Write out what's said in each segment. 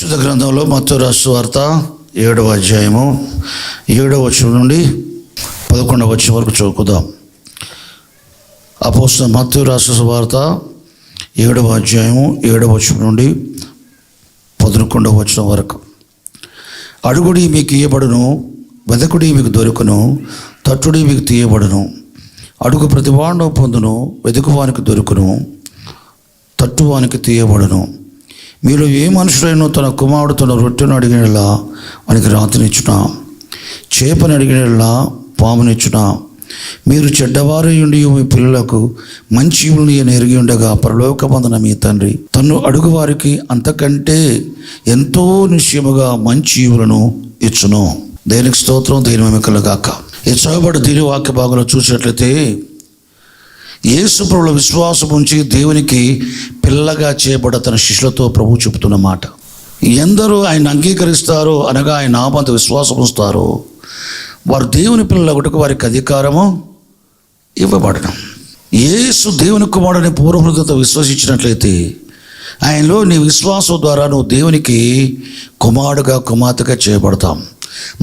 పరిశుద్ధ గ్రంథంలో మత్తయి రాసిన వార్త 7వ అధ్యాయము 7వ వచనం నుండి 11వ వచనం వరకు చదువుకుందాం. అపోస్తలుడైన మత్తయి రాసిన వార్త 7వ అధ్యాయము 7వ వచనం నుండి 11వ వచనం వరకు. అడుగుడి మీకు ఇయ్యబడును, వెదకుడి మీకు దొరుకును, తట్టుడి మీకు తీయబడును. అడుగు ప్రతివాడు పొందును, వెతుకువానికి దొరుకును, తట్టువానికి తీయబడును. మీలో ఏ మనుషుడైనా తన కుమారుడు తన రొట్టెను అడిగినలా వానికి రాతినిచ్చునా, చేపను అడిగినలా పామునిచ్చునా? మీరు చెడ్డవారై ఉండి మీ పిల్లలకు మంచి ఈవులను ఎరిగి ఉండగా పరలోకమందున మీ తండ్రి తన్ను అడుగు వారికి అంతకంటే ఎంతో నిశ్చయముగా మంచి ఈవులను ఇచ్చును. దేనికి స్తోత్రం, దేని మహిమకలుగాక. ఈ చదవబడి దీని వాక్య భాగంలో చూసినట్లయితే యేసు ప్రభువుల విశ్వాసం ఉంచి దేవునికి పిల్లగా చేయబడ్డ తన శిష్యులతో ప్రభు చెబుతున్న మాట. ఎందరూ ఆయన అంగీకరిస్తారో అనగా ఆయన నామంత విశ్వాసం ఉంచుతారో వారు దేవుని పిల్లలగుటకు వారికి అధికారము ఇవ్వబడడం. యేసు దేవుని కుమారుడిని పూర్వహృదయతో విశ్వసించినట్లయితే ఆయనలో నీ విశ్వాసం ద్వారా నువ్వు దేవునికి కుమారుడుగా కుమార్తెగా చేయబడతాం.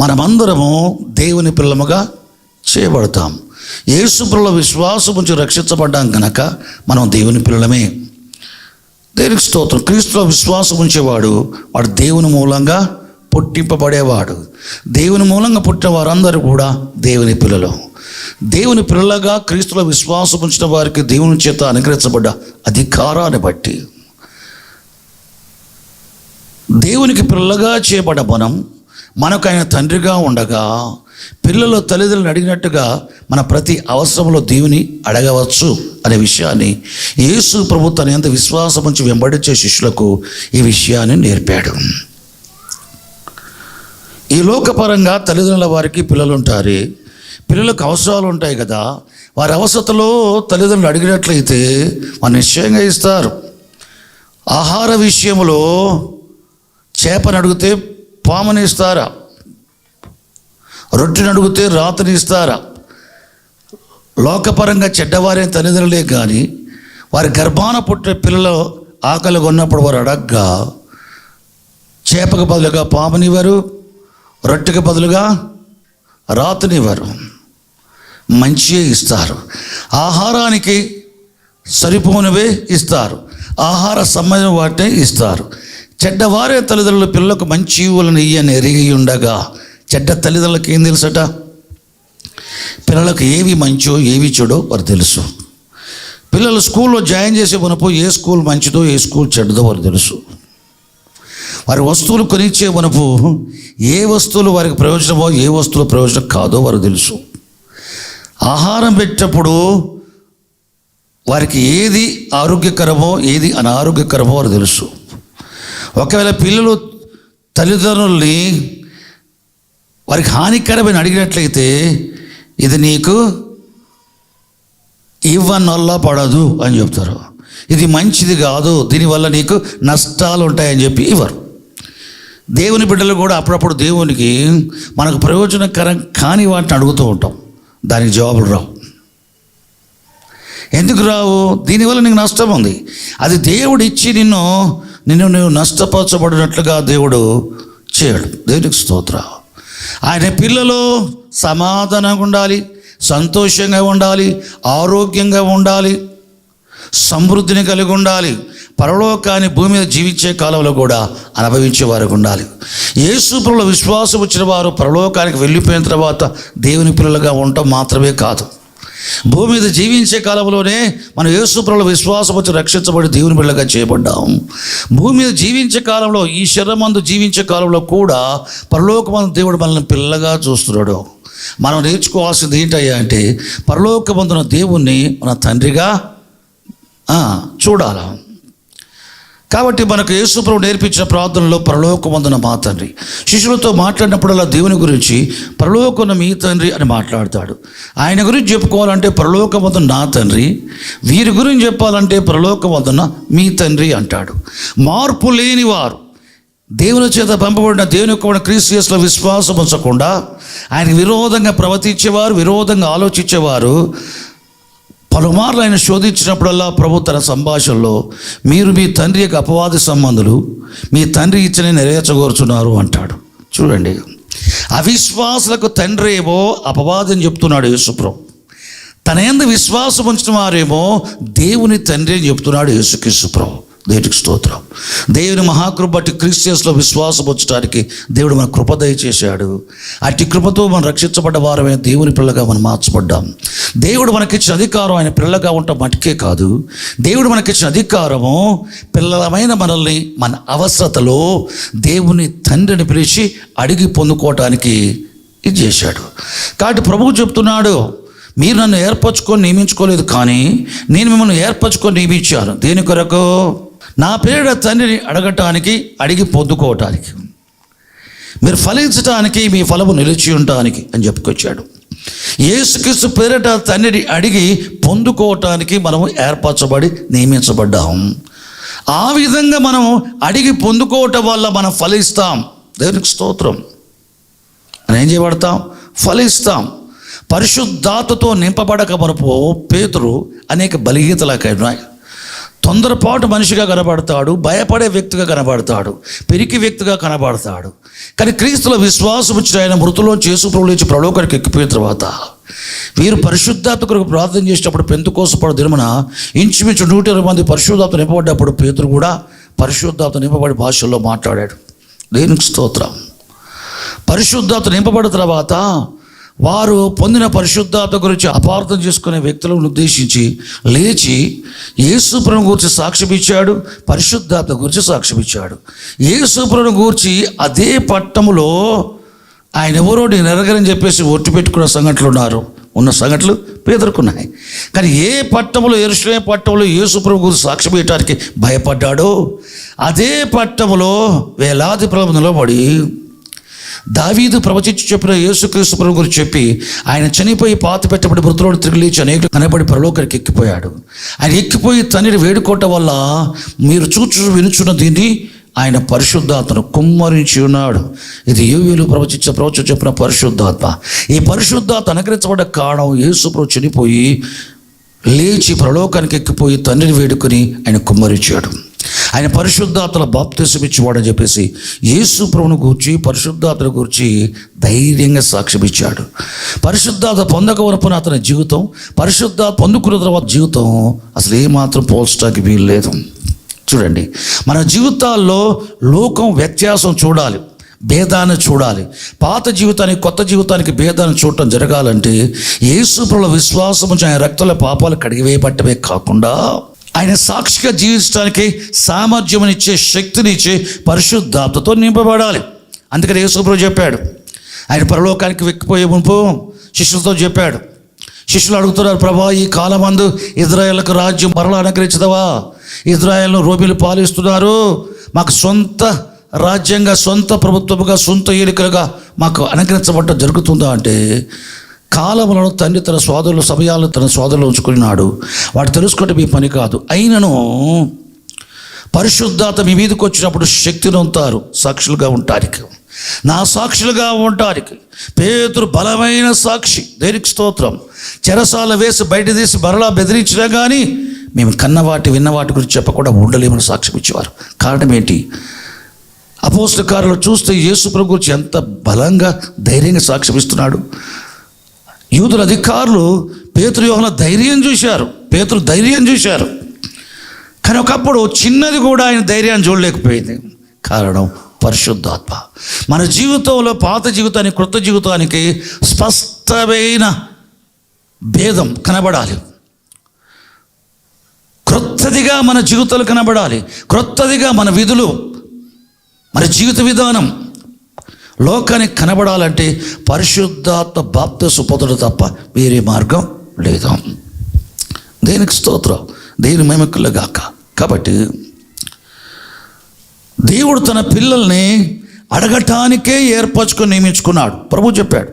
మనమందరము దేవుని పిల్లముగా చేయబడతాం. యేసు ప్రభువుల విశ్వాసం నుంచి రక్షించబడ్డాం కనుక మనం దేవుని పిల్లలమే. దేవునికి స్తోత్రం. క్రీస్తులో విశ్వాసం ఉంచేవాడు వాడు దేవుని మూలంగా పుట్టింపబడేవాడు. దేవుని మూలంగా పుట్టిన వారందరూ కూడా దేవుని పిల్లలు. దేవుని పిల్లలుగా క్రీస్తులో విశ్వాసం ఉంచిన వారికి దేవుని చేత అనుగ్రహించబడ్డ అధికారాన్ని బట్టి దేవునికి పిల్లలుగా చేయబడ్డ మనకు ఆయన తండ్రిగా ఉండగా పిల్లలు తల్లిదండ్రులను అడిగినట్టుగా మన ప్రతి అవసరంలో దేవుని అడగవచ్చు అనే విషయాన్ని యేసు ప్రభు తన ఎంత విశ్వాసం నుంచి వెంబడించే శిష్యులకు ఈ విషయాన్ని నేర్పాడు. ఈ లోకపరంగా తల్లిదండ్రుల వారికి పిల్లలు ఉంటారు, పిల్లలకు అవసరాలు ఉంటాయి కదా. వారి అవసరతలో తల్లిదండ్రులు అడిగినట్లయితే వారు నిశ్చయంగా ఇస్తారు. ఆహార విషయంలో చేపను అడిగితే పాముని ఇస్తారా? రొట్టెని అడిగితే రాతిని ఇస్తారా? లోకపరంగా చెడ్డవారైన తల్లిదండ్రులే కానీ వారి గర్భాన పుట్టిన పిల్లలు ఆకలిగా ఉన్నప్పుడు వారు అడగ్గా చేపకు బదులుగా పామునివ్వరు, రొట్టెకి బదులుగా రాతినివ్వరు, మంచియే ఇస్తారు. ఆహారానికి సరిపోనివే ఇస్తారు, ఆహార సంబంధం వాటినే ఇస్తారు. చెడ్డవారే తల్లిదండ్రులు పిల్లలకు మంచి ఈవులను ఇయ్యని ఎరిగి ఉండగా చెడ్డ తల్లిదండ్రులకు ఏం తెలుసట? పిల్లలకు ఏవి మంచో ఏవి చెడో వారు తెలుసు. పిల్లలు స్కూల్లో జాయిన్ చేసే మునుపు ఏ స్కూల్ మంచిదో ఏ స్కూల్ చెడ్డదో వారు తెలుసు. వారి వస్తువులు కొనిచ్చే మునుపు ఏ వస్తువులు వారికి ప్రయోజనమో ఏ వస్తువులు ప్రయోజనం కాదో వారు తెలుసు. ఆహారం పెట్టేటప్పుడు వారికి ఏది ఆరోగ్యకరమో ఏది అనారోగ్యకరమో వారు తెలుసు. ఒకవేళ పిల్లలు తల్లిదండ్రుల్ని వారికి హానికరమైన అడిగినట్లయితే ఇది నీకు ఇవ్వనల్లా పడదు అని చెప్తారు. ఇది మంచిది కాదు, దీనివల్ల నీకు నష్టాలు ఉంటాయని చెప్పి ఇవ్వరు. దేవుని బిడ్డలు కూడా అప్పుడప్పుడు దేవునికి మనకు ప్రయోజనకరం కాని వాటిని అడుగుతూ ఉంటాం, దానికి జవాబులు రావు. ఎందుకు రావు? దీనివల్ల నీకు నష్టం ఉంది. అది దేవుడు ఇచ్చి నిన్ను నువ్వు నష్టపరచబడినట్లుగా దేవుడు చేయడు. దేవునికి స్తోత్రం. ఆయన పిల్లలు సమాధానంగా ఉండాలి, సంతోషంగా ఉండాలి, ఆరోగ్యంగా ఉండాలి, సమృద్ధిని కలిగి ఉండాలి, పరలోకాన్ని భూమి మీద జీవించే కాలంలో కూడా అనుభవించే వారికి ఉండాలి. యేసు ప్రభువుల విశ్వాసం వచ్చిన వారు పరలోకానికి వెళ్ళిపోయిన తర్వాత దేవుని పిల్లలుగా ఉండటం మాత్రమే కాదు, భూమి మీద జీవించే కాలంలోనే మనం యేసు ప్రభువుల విశ్వాసం వచ్చి రక్షించబడి దేవుని బిడ్డలుగా చేయబడ్డాం. భూమి మీద జీవించే కాలంలో, ఈ శరీరమందు జీవించే కాలంలో కూడా పరలోకమందు దేవుడు మనల్ని పిల్లగా చూస్తున్నాడు. మనం నేర్చుకోవాల్సింది ఏంటయ్యా అంటే పరలోకమందున దేవుణ్ణి మన తండ్రిగా చూడాలి. కాబట్టి మనకు యేసు ప్రభువు నేర్పించిన ప్రార్థనలో పరలోకమందున మా తండ్రి, శిష్యులతో మాట్లాడినప్పుడల్లా దేవుని గురించి పరలోకమున మీ తండ్రి అని మాట్లాడతాడు. ఆయన గురించి చెప్పుకోవాలంటే పరలోకమందున నా తండ్రి, వీరి గురించి చెప్పాలంటే పరలోకమందున మీ తండ్రి అంటాడు. మార్పు లేని వారు, దేవుని చేత పంపబడిన దేవుని యొక్క క్రీస్తు యేసులో విశ్వాసం ఉంచకుండా ఆయనకు విరోధంగా ప్రవర్తించేవారు, విరోధంగా ఆలోచించేవారు పలుమార్లు ఆయన శోధించినప్పుడల్లా ప్రభు తన సంభాషణలో మీరు మీ తండ్రి యొక్క అపవాది సంబంధులు మీ తండ్రి ఇచ్చని నెరవేర్చగోరుచున్నారు అంటాడు. చూడండి, అవిశ్వాసులకు తండ్రి ఏమో అపవాది అని చెప్తున్నాడు యేసుప్రభు. తన యందు విశ్వాసం ఉంచిన వారేమో దేవుని తండ్రి అని చెప్తున్నాడు యేసుక్రీస్తు ప్రభు. దేవునికి స్తోత్రం. దేవుని మహాకృప బట్టి క్రీస్తులో విశ్వాసం వచ్చడానికి దేవుడు మన కృప దయచేశాడు. అట్టి కృపతో మనం రక్షించబడ్డ వారమే దేవుని పిల్లగా మనం మార్చబడ్డాం. దేవుడు మనకిచ్చిన అధికారం ఆయన పిల్లగా ఉండటం మటుకే కాదు, దేవుడు మనకిచ్చిన అధికారము పిల్లలమైన మనల్ని మన అవసరతలో దేవుని తండ్రిని పిలిచి అడిగి పొందుకోవటానికి ఇది చేశాడు. కాబట్టి ప్రభువు చెప్తున్నాడు, మీరు నన్ను ఏర్పరచుకొని నియమించుకోలేదు, కానీ నేను మిమ్మల్ని ఏర్పరచుకొని నియమించాను. దేని కొరకు? నా పేరిట తండ్రిని అడగటానికి, అడిగి పొందుకోవటానికి, మీరు ఫలించటానికి, మీ ఫలము నిలిచి ఉండటానికి అని చెప్పుకొచ్చాడు. యేసుక్రీస్తు పేరిట తండ్రిని అడిగి పొందుకోవటానికి మనము ఏర్పరచబడి నియమించబడ్డాం. ఆ విధంగా మనం అడిగి పొందుకోవటం వల్ల మనం ఫలిస్తాం. దేవునికి స్తోత్రం. మనం ఏం చేయబడతాం? ఫలిస్తాం. పరిశుద్ధాత్మతో నింపబడక మనపు పేతురు అనేక బలహీనతలకు ఉన్నాయి. తొందరపాటు మనిషిగా కనబడతాడు, భయపడే వ్యక్తిగా కనబడతాడు, పెరికి వ్యక్తిగా కనబడతాడు. కానీ క్రీస్తులో విశ్వాసం వచ్చిన ఆయన మృతులో యేసుప్రభువు లేచి పరలోకానికి ఎక్కిపోయిన తర్వాత వీరు పరిశుద్ధాత్మ కొరకు ప్రార్థన చేసేటప్పుడు పెంతెకోస్తు దినమున ఇంచుమించు 120 మంది పరిశుద్ధాత్మ నింపబడ్డప్పుడు పేతురు కూడా పరిశుద్ధాత్మ నింపబడి భాషల్లో మాట్లాడాడు. దేవునికి స్తోత్రం. పరిశుద్ధాత్మ నింపబడిన తర్వాత వారు పొందిన పరిశుద్ధాత్మ గురించి అపార్థం చేసుకునే వ్యక్తులను ఉద్దేశించి లేచి యేసుప్రభువును గురించి సాక్ష్యం ఇచ్చాడు, పరిశుద్ధాత్మ గురించి సాక్ష్యం ఇచ్చాడు. యేసుప్రభువును గురించి అదే పట్టణంలో ఆయన ఎవరో నేను ఎరగరని చెప్పేసి ఒట్టు పెట్టుకున్న సంఘటనలు ఉన్న సంఘటనలు పేదరుకున్నాయి. కానీ ఏ పట్టణంలో, యెరూషలేము పట్టణంలో యేసుప్రభువు గురించి సాక్ష్యం ఇవ్వడానికి భయపడ్డాడో అదే పట్టణంలో వేలాది ప్రజలు నిలబడి దావీదు ప్రవచించి చెప్పిన యేసుక్రీస్తు ప్రభు గురించి చెప్పి ఆయన చనిపోయి పాతి పెట్టబడి మృతులను తిరిగి లేచి అనేకులు కనబడి పరలోకానికి ఎక్కిపోయాడు. ఆయన ఎక్కిపోయి తండ్రిని వేడుకోవటం వల్ల మీరు వినుచున్న దీన్ని ఆయన పరిశుద్ధాత్మను కుమ్మరించి ఉన్నాడు. ఇది యోవేలు ప్రవచన చెప్పిన పరిశుద్ధాత్మ. ఈ పరిశుద్ధాత్మ అనుగ్రహించబడ్డ కారణం యేసు ప్రభు చనిపోయి లేచి పరలోకానికి ఎక్కిపోయి తండ్రిని వేడుకొని ఆయన కుమ్మరించాడు. ఆయన పరిశుద్ధాత్మల బాప్తిసం ఇచ్చేవాడని చెప్పేసి యేసు ప్రభువును గూర్చి, పరిశుద్ధాత్మను గూర్చి ధైర్యంగా సాక్ష్యం ఇచ్చాడు. పరిశుద్ధాత్మ పొందక వరపున అతని జీవితం, పరిశుద్ధాత్మ పొందుకున్న తర్వాత జీవితం అసలు ఏమాత్రం పోల్చడానికి వీలు లేదు. చూడండి, మన జీవితాల్లో లోకం వ్యత్యాసం చూడాలి, భేదాన్ని చూడాలి. పాత జీవితానికి కొత్త జీవితానికి భేదాన్ని చూడటం జరగాలంటే యేసు ప్రభువుల విశ్వాసం ఆయన రక్తంలో పాపాలు కడిగివేయబట్టమే కాకుండా ఆయన సాక్షిగా జీవించడానికి సామర్థ్యమునిచ్చే, శక్తినిచ్చే పరిశుద్ధాత్మతో నింపబడాలి. అందుకని యేసు ప్రభు చెప్పాడు, ఆయన పరలోకానికి వెక్కిపోయే మునుపు శిష్యులతో చెప్పాడు. శిష్యులు అడుగుతున్నారు, ప్రభా ఈ కాలమందు ఇజ్రాయేలుకు రాజ్యం మరలా అనుగ్రహించదవా? ఇజ్రాయేల్ను రోమిలు పాలిస్తున్నారు, మాకు సొంత రాజ్యంగా, సొంత ప్రభుత్వముగా, సొంత ఏలికలుగా మాకు అనుగ్రహించబడటం జరుగుతుందా అంటే, కాలములను తండ్రి తన సోదరుల సమయాలను తన సోదరులు ఉంచుకున్నాడు, వాడు తెలుసుకుంటే మీ పని కాదు. అయినను పరిశుద్ధాత్మ మీ మీదకి వచ్చినప్పుడు శక్తిని ఉంటారు సాక్షులుగా ఉండటానికి, నా సాక్షులుగా ఉండటానికి. పేతురు బలమైన సాక్షి. దేనికి స్తోత్రం. చెరసాల వేసి బయట తీసి మరలా బెదిరించినా కానీ మేము కన్నవాటి విన్నవాటి గురించి చెప్పకుండా ఉండలేమని సాక్ష్యం ఇచ్చేవారు. కారణం ఏంటి? అపోస్తల కార్యాలు చూస్తే యేసు ప్రభు గురించి ఎంత బలంగా ధైర్యంగా సాక్ష్యం ఇస్తున్నాడు. యూదుల అధికారులు పేతురు యోహన ధైర్యం చూశారు, పేతురు ధైర్యం చూశారు. కానీ ఒకప్పుడు చిన్నది కూడా ఆయన ధైర్యాన్ని చూడలేకపోయింది. కారణం పరిశుద్ధాత్మ. మన జీవితంలో పాత జీవితానికి క్రొత్త జీవితానికి స్పష్టమైన భేదం కనబడాలి. క్రొత్తదిగా మన జీవితాలు కనబడాలి, క్రొత్తదిగా మన విధులు, మన జీవిత విధానం లోకానికి కనబడాలంటే పరిశుద్ధాత్మ బాప్తిసం పొందడం తప్ప వేరే మార్గం లేదు. దేనికి స్తోత్రం, దేని మహిమకులుగాక. కాబట్టి దేవుడు తన పిల్లల్ని అడగటానికే ఏర్పరచుకొని నియమించుకున్నాడు. ప్రభు చెప్పాడు,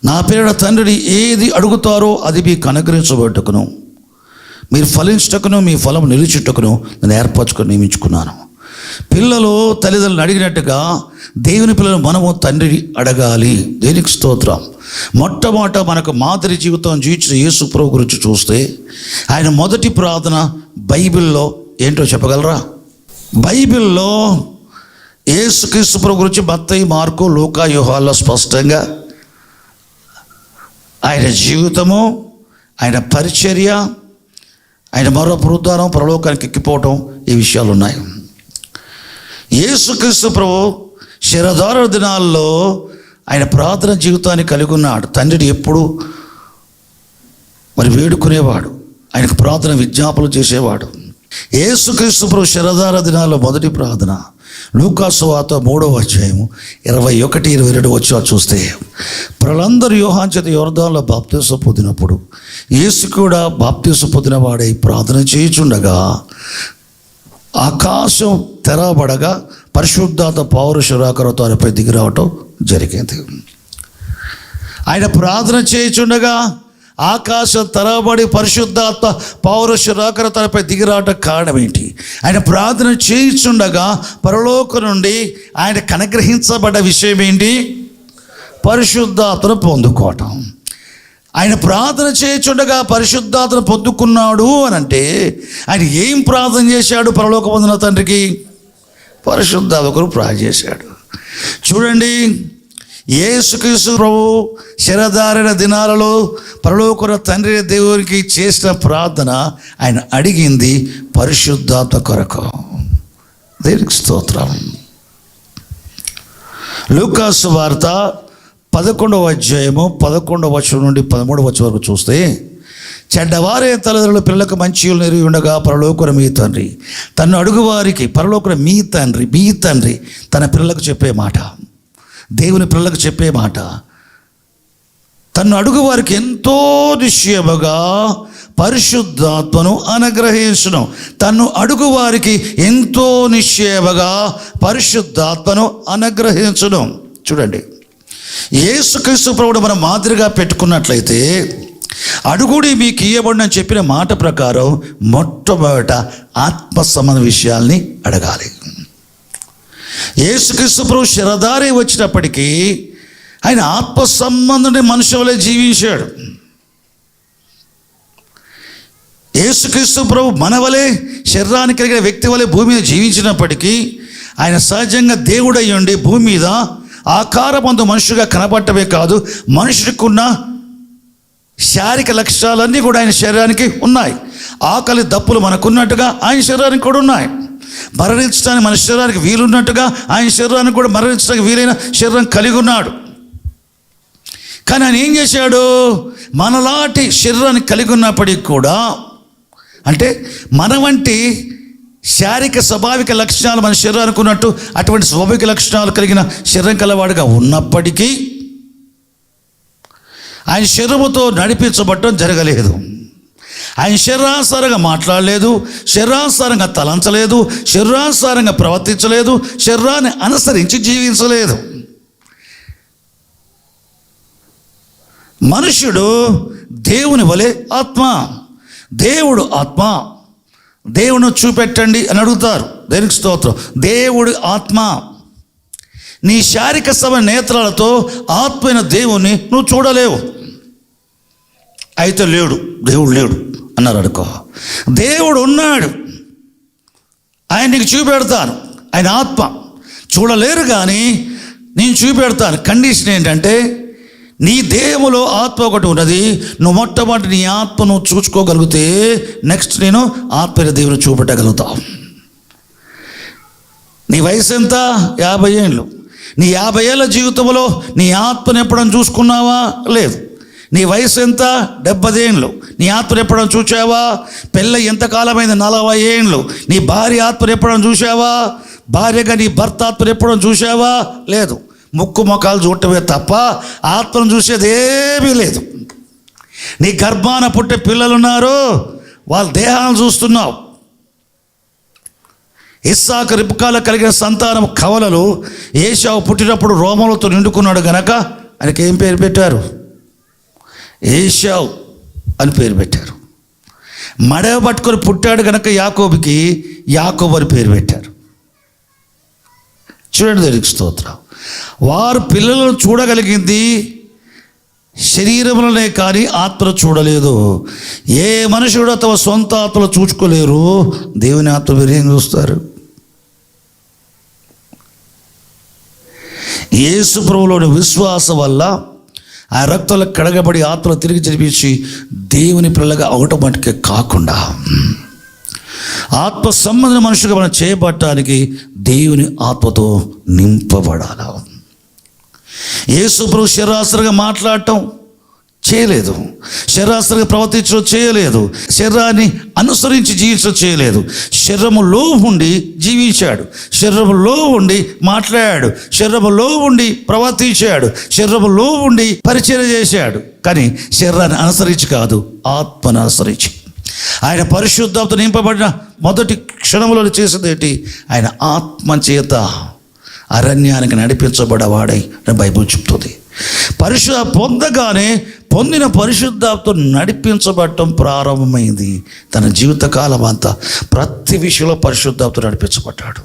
నా పేరిట తండ్రిని ఏది అడుగుతారో అది మీకు అనుగ్రహించబట్టుకును, మీరు ఫలించుటకును మీ ఫలం నిలుచుటకును నేను ఏర్పరచుకొని నియమించుకున్నాను. పిల్లలు తల్లిదండ్రులు అడిగినట్టుగా దేవుని పిల్లలు మనము తండ్రి అడగాలి. దేనికి స్తోత్రం. మొట్టమొదట మనకు మాదిరి జీవితం జీవించిన యేసు ప్రభు గురించి చూస్తే ఆయన మొదటి ప్రార్థన బైబిల్లో ఏంటో చెప్పగలరా? బైబిల్లో యేసుక్రీస్తు ప్రభు గురించి మత్తయి, మార్కు, లూకా, యోహాల్లో స్పష్టంగా ఆయన జీవితము, ఆయన పరిచర్య, ఆయన మరో పునరుద్ధానం, పరలోకానికి ఎక్కిపోవటం, ఈ విషయాలు ఉన్నాయి. యేసుక్రీస్తు ప్రభు శిరధార దినాల్లో ఆయన ప్రార్థన జీవితాన్ని కలిగి ఉన్నాడు. తండ్రిని ఎప్పుడు వేడుకునేవాడు, ఆయనకు ప్రార్థన విజ్ఞాపనలు చేసేవాడు. యేసుక్రీస్తు ప్రభు శిరధార దినాల్లో మొదటి ప్రార్థన లూకా సువార్త 3వ అధ్యాయము 21, 22 వచ్చి చూస్తే, ప్రజలందరూ యోహాను చేత యోర్దానులో బాప్తిసం పొందినప్పుడు యేసు కూడా బాప్తిసం పొందిన వాడై ప్రార్థన చేయుచుండగా ఆకాశం తెరవబడగా పరిశుద్ధాత్మ పౌరుషరాకరతో ఆయనపై దిగి రావటం జరిగింది. ఆయన ప్రార్థన చేయుచుండగా ఆకాశం తెరవబడి పరిశుద్ధాత్మ పౌరుషరాకర తనపై దిగి రావటం కారణం ఏంటి? ఆయన ప్రార్థన చేయుచుండగా పరలోకం నుండి ఆయనకు అనుగ్రహించబడ్డ విషయం ఏంటి? పరిశుద్ధాత్మను పొందుకోవటం. ఆయన ప్రార్థన చేయుచుండగా పరిశుద్ధాత్మను పొందుకున్నాడు అని అంటే ఆయన ఏం ప్రార్థన చేశాడు? పరలోక పొందిన తండ్రికి పరిశుద్ధాత్మ కొరకు ప్రార్థన చేశాడు. చూడండి, యేసుక్రీస్తు ప్రభు శిరధారణ దినాలలో పరలోక తండ్రి దేవునికి చేసిన ప్రార్థన, ఆయన అడిగింది పరిశుద్ధాత్మ కొరకు. దేవునికి స్తోత్రం. లూకా సువార్త 11వ అధ్యాయము 11వ వచనం నుండి 13వ వచనం వరకు చూస్తే, చెడ్డవారే తల్లిదండ్రులు పిల్లలకు మంచి నెరిగి ఉండగా పరలోకర మీ తండ్రి తన్ను అడుగువారికి, పరలోకర మీ తండ్రి తన పిల్లలకు చెప్పే మాట, దేవుని పిల్లలకు చెప్పే మాట, తన్ను అడుగు వారికి ఎంతో నిశ్చయముగా పరిశుద్ధాత్మను అనుగ్రహించును. తన్ను అడుగు వారికి ఎంతో నిశ్చయముగా పరిశుద్ధాత్మను అనుగ్రహించును. చూడండి, యేసుక్రీస్తు ప్రభువును మనం మాదిరిగా పెట్టుకున్నట్లయితే అడుగుడి మీకు ఇయ్యబడినని చెప్పిన మాట ప్రకారం మొట్టమొదట ఆత్మ సంబంధ విషయాల్ని అడగాలి. యేసుక్రీస్తు ప్రభు శిరధారి వచ్చినప్పటికీ ఆయన ఆత్మ సంబంధుని మనుషు వలె జీవించాడు. యేసుక్రీస్తు ప్రభు మన వలె శరీరానికి కలిగిన వ్యక్తి వలె భూమి మీద జీవించినప్పటికీ ఆయన సహజంగా దేవుడై ఉండి భూమి మీద ఆకారమందు మనుషుగా కనబడటమే కాదు, మనుషుడికి ఉన్న శారీరక లక్షణాలన్నీ కూడా ఆయన శరీరానికి ఉన్నాయి. ఆకలి దప్పులు మనకున్నట్టుగా ఆయన శరీరానికి కూడా ఉన్నాయి. మరణించడానికి మన శరీరానికి వీలున్నట్టుగా ఆయన శరీరానికి కూడా మరణించడానికి వీలైన శరీరం కలిగి ఉన్నాడు. కానీ ఆయన ఏం చేశాడు? మనలాంటి శరీరాన్ని కలిగి ఉన్నప్పటికీ కూడా, అంటే మన వంటి శారీరక స్వాభావిక లక్షణాలు మన శరీరానికి ఉన్నట్టు అటువంటి స్వాభావిక లక్షణాలు కలిగిన శరీరం కలవాడుగా ఉన్నప్పటికీ ఆయన శరీరముతో నడిపించబడటం జరగలేదు. ఆయన శరీరానుసారంగా మాట్లాడలేదు, శరీరానుసారంగా తలంచలేదు, శరీరానుసారంగా ప్రవర్తించలేదు, శరీరాన్ని అనుసరించి జీవించలేదు. మనుష్యుడు దేవుని వలె ఆత్మ, దేవుడు ఆత్మ. దేవుని చూపెట్టండి అని అడుగుతారు. దేనికి స్తోత్రం. దేవుడు ఆత్మ. నీ శారీరక నేత్రాలతో ఆత్మైన దేవుణ్ణి నువ్వు చూడలేవు. అయితే దేవుడు లేడు అన్నారు అనుకో. దేవుడు ఉన్నాడు, ఆయన నీకు చూపెడతాను. ఆయన ఆత్మ. చూడలేరు కానీ నేను చూపెడతాను. కండిషన్ ఏంటంటే నీ దేహములో ఆత్మ ఒకటి ఉన్నది. నువ్వు మొట్టమొదటి నీ ఆత్మ నువ్వు చూసుకోగలిగితే నెక్స్ట్ నేను ఆత్మీయ దేవుని చూపెట్టగలుగుతావు. నీ వయసు ఎంత? 50 ఏళ్ళు. నీ 50 ఏళ్ళ జీవితంలో నీ ఆత్మను ఎప్పుడైనా చూసుకున్నావా? లేదు. నీ వయసు ఎంత? 70 ఏళ్ళు. నీ ఆత్మను ఎప్పుడైనా చూసావా? పెళ్ళి ఎంతకాలమైంది? 40 ఏళ్ళు. నీ భార్య ఆత్మను ఎప్పుడైనా చూసావా? భార్యగా నీ భర్త ఆత్మను ఎప్పుడైనా చూసావా? లేదు. ముక్కు మొఖాలు చూడటమే తప్ప ఆత్మను చూసేది ఏమీ లేదు. నీ గర్భాన పుట్టే పిల్లలున్నారు, వాళ్ళ దేహాలను చూస్తున్నావు. ఇస్సాకు రిబ్కాల కలిగిన సంతానం కవలలు. ఏశావు పుట్టినప్పుడు రోమలతో నిండుకున్నాడు గనక ఆయనకి ఏం పేరు పెట్టారు? ఏశావు అని పేరు పెట్టారు. మడవ పట్టుకొని పుట్టాడు గనక యాకోబుకి యాకోబు అని పేరు పెట్టారు. చూడండి దేవునికి స్తోత్రం. వారు పిల్లలను చూడగలిగింది శరీరములనే కానీ ఆత్మను చూడలేదు. ఏ మనుషుడు తమ సొంత ఆత్మలు చూసుకోలేరు, దేవుని ఆత్మ మీరేం చూస్తారు? యేసు ప్రభువులోని విశ్వాసం వల్ల ఆ రక్తంలో కడగబడి ఆత్మలు తిరిగి జరిపించి దేవుని పిల్లగా అవటం మటుకే కాకుండా ఆత్మ సంబంధ మనుషులుగా మనం చేయబడటానికి దేవుని ఆత్మతో నింపబడాలి. యేసు ప్రభు శరీరాశ్రగా మాట్లాడటం చేయలేదు, శరీరాశ్రగా ప్రవర్తించడం చేయలేదు, శరీరాన్ని అనుసరించి జీవించడం చేయలేదు. శరీరములో ఉండి జీవించాడు, శరీరములో ఉండి మాట్లాడాడు, శరీరములో ఉండి ప్రవర్తించాడు, శరీరములో ఉండి పరిచయం చేశాడు. కానీ శరీరాన్ని అనుసరించి కాదు, ఆత్మను అనుసరించి. ఆయన పరిశుద్ధాత్మతో నింపబడిన మొదటి క్షణంలో చేసేది ఏంటి? ఆయన ఆత్మ చేత అరణ్యానికి నడిపించబడవాడై బైబిల్ చెప్తుంది. పొందిన పరిశుద్ధాత్మతో నడిపించబడటం ప్రారంభమైంది. తన జీవితకాలం అంతా ప్రతి విషయంలో పరిశుద్ధాత్మతో నడిపించబడ్డాడు.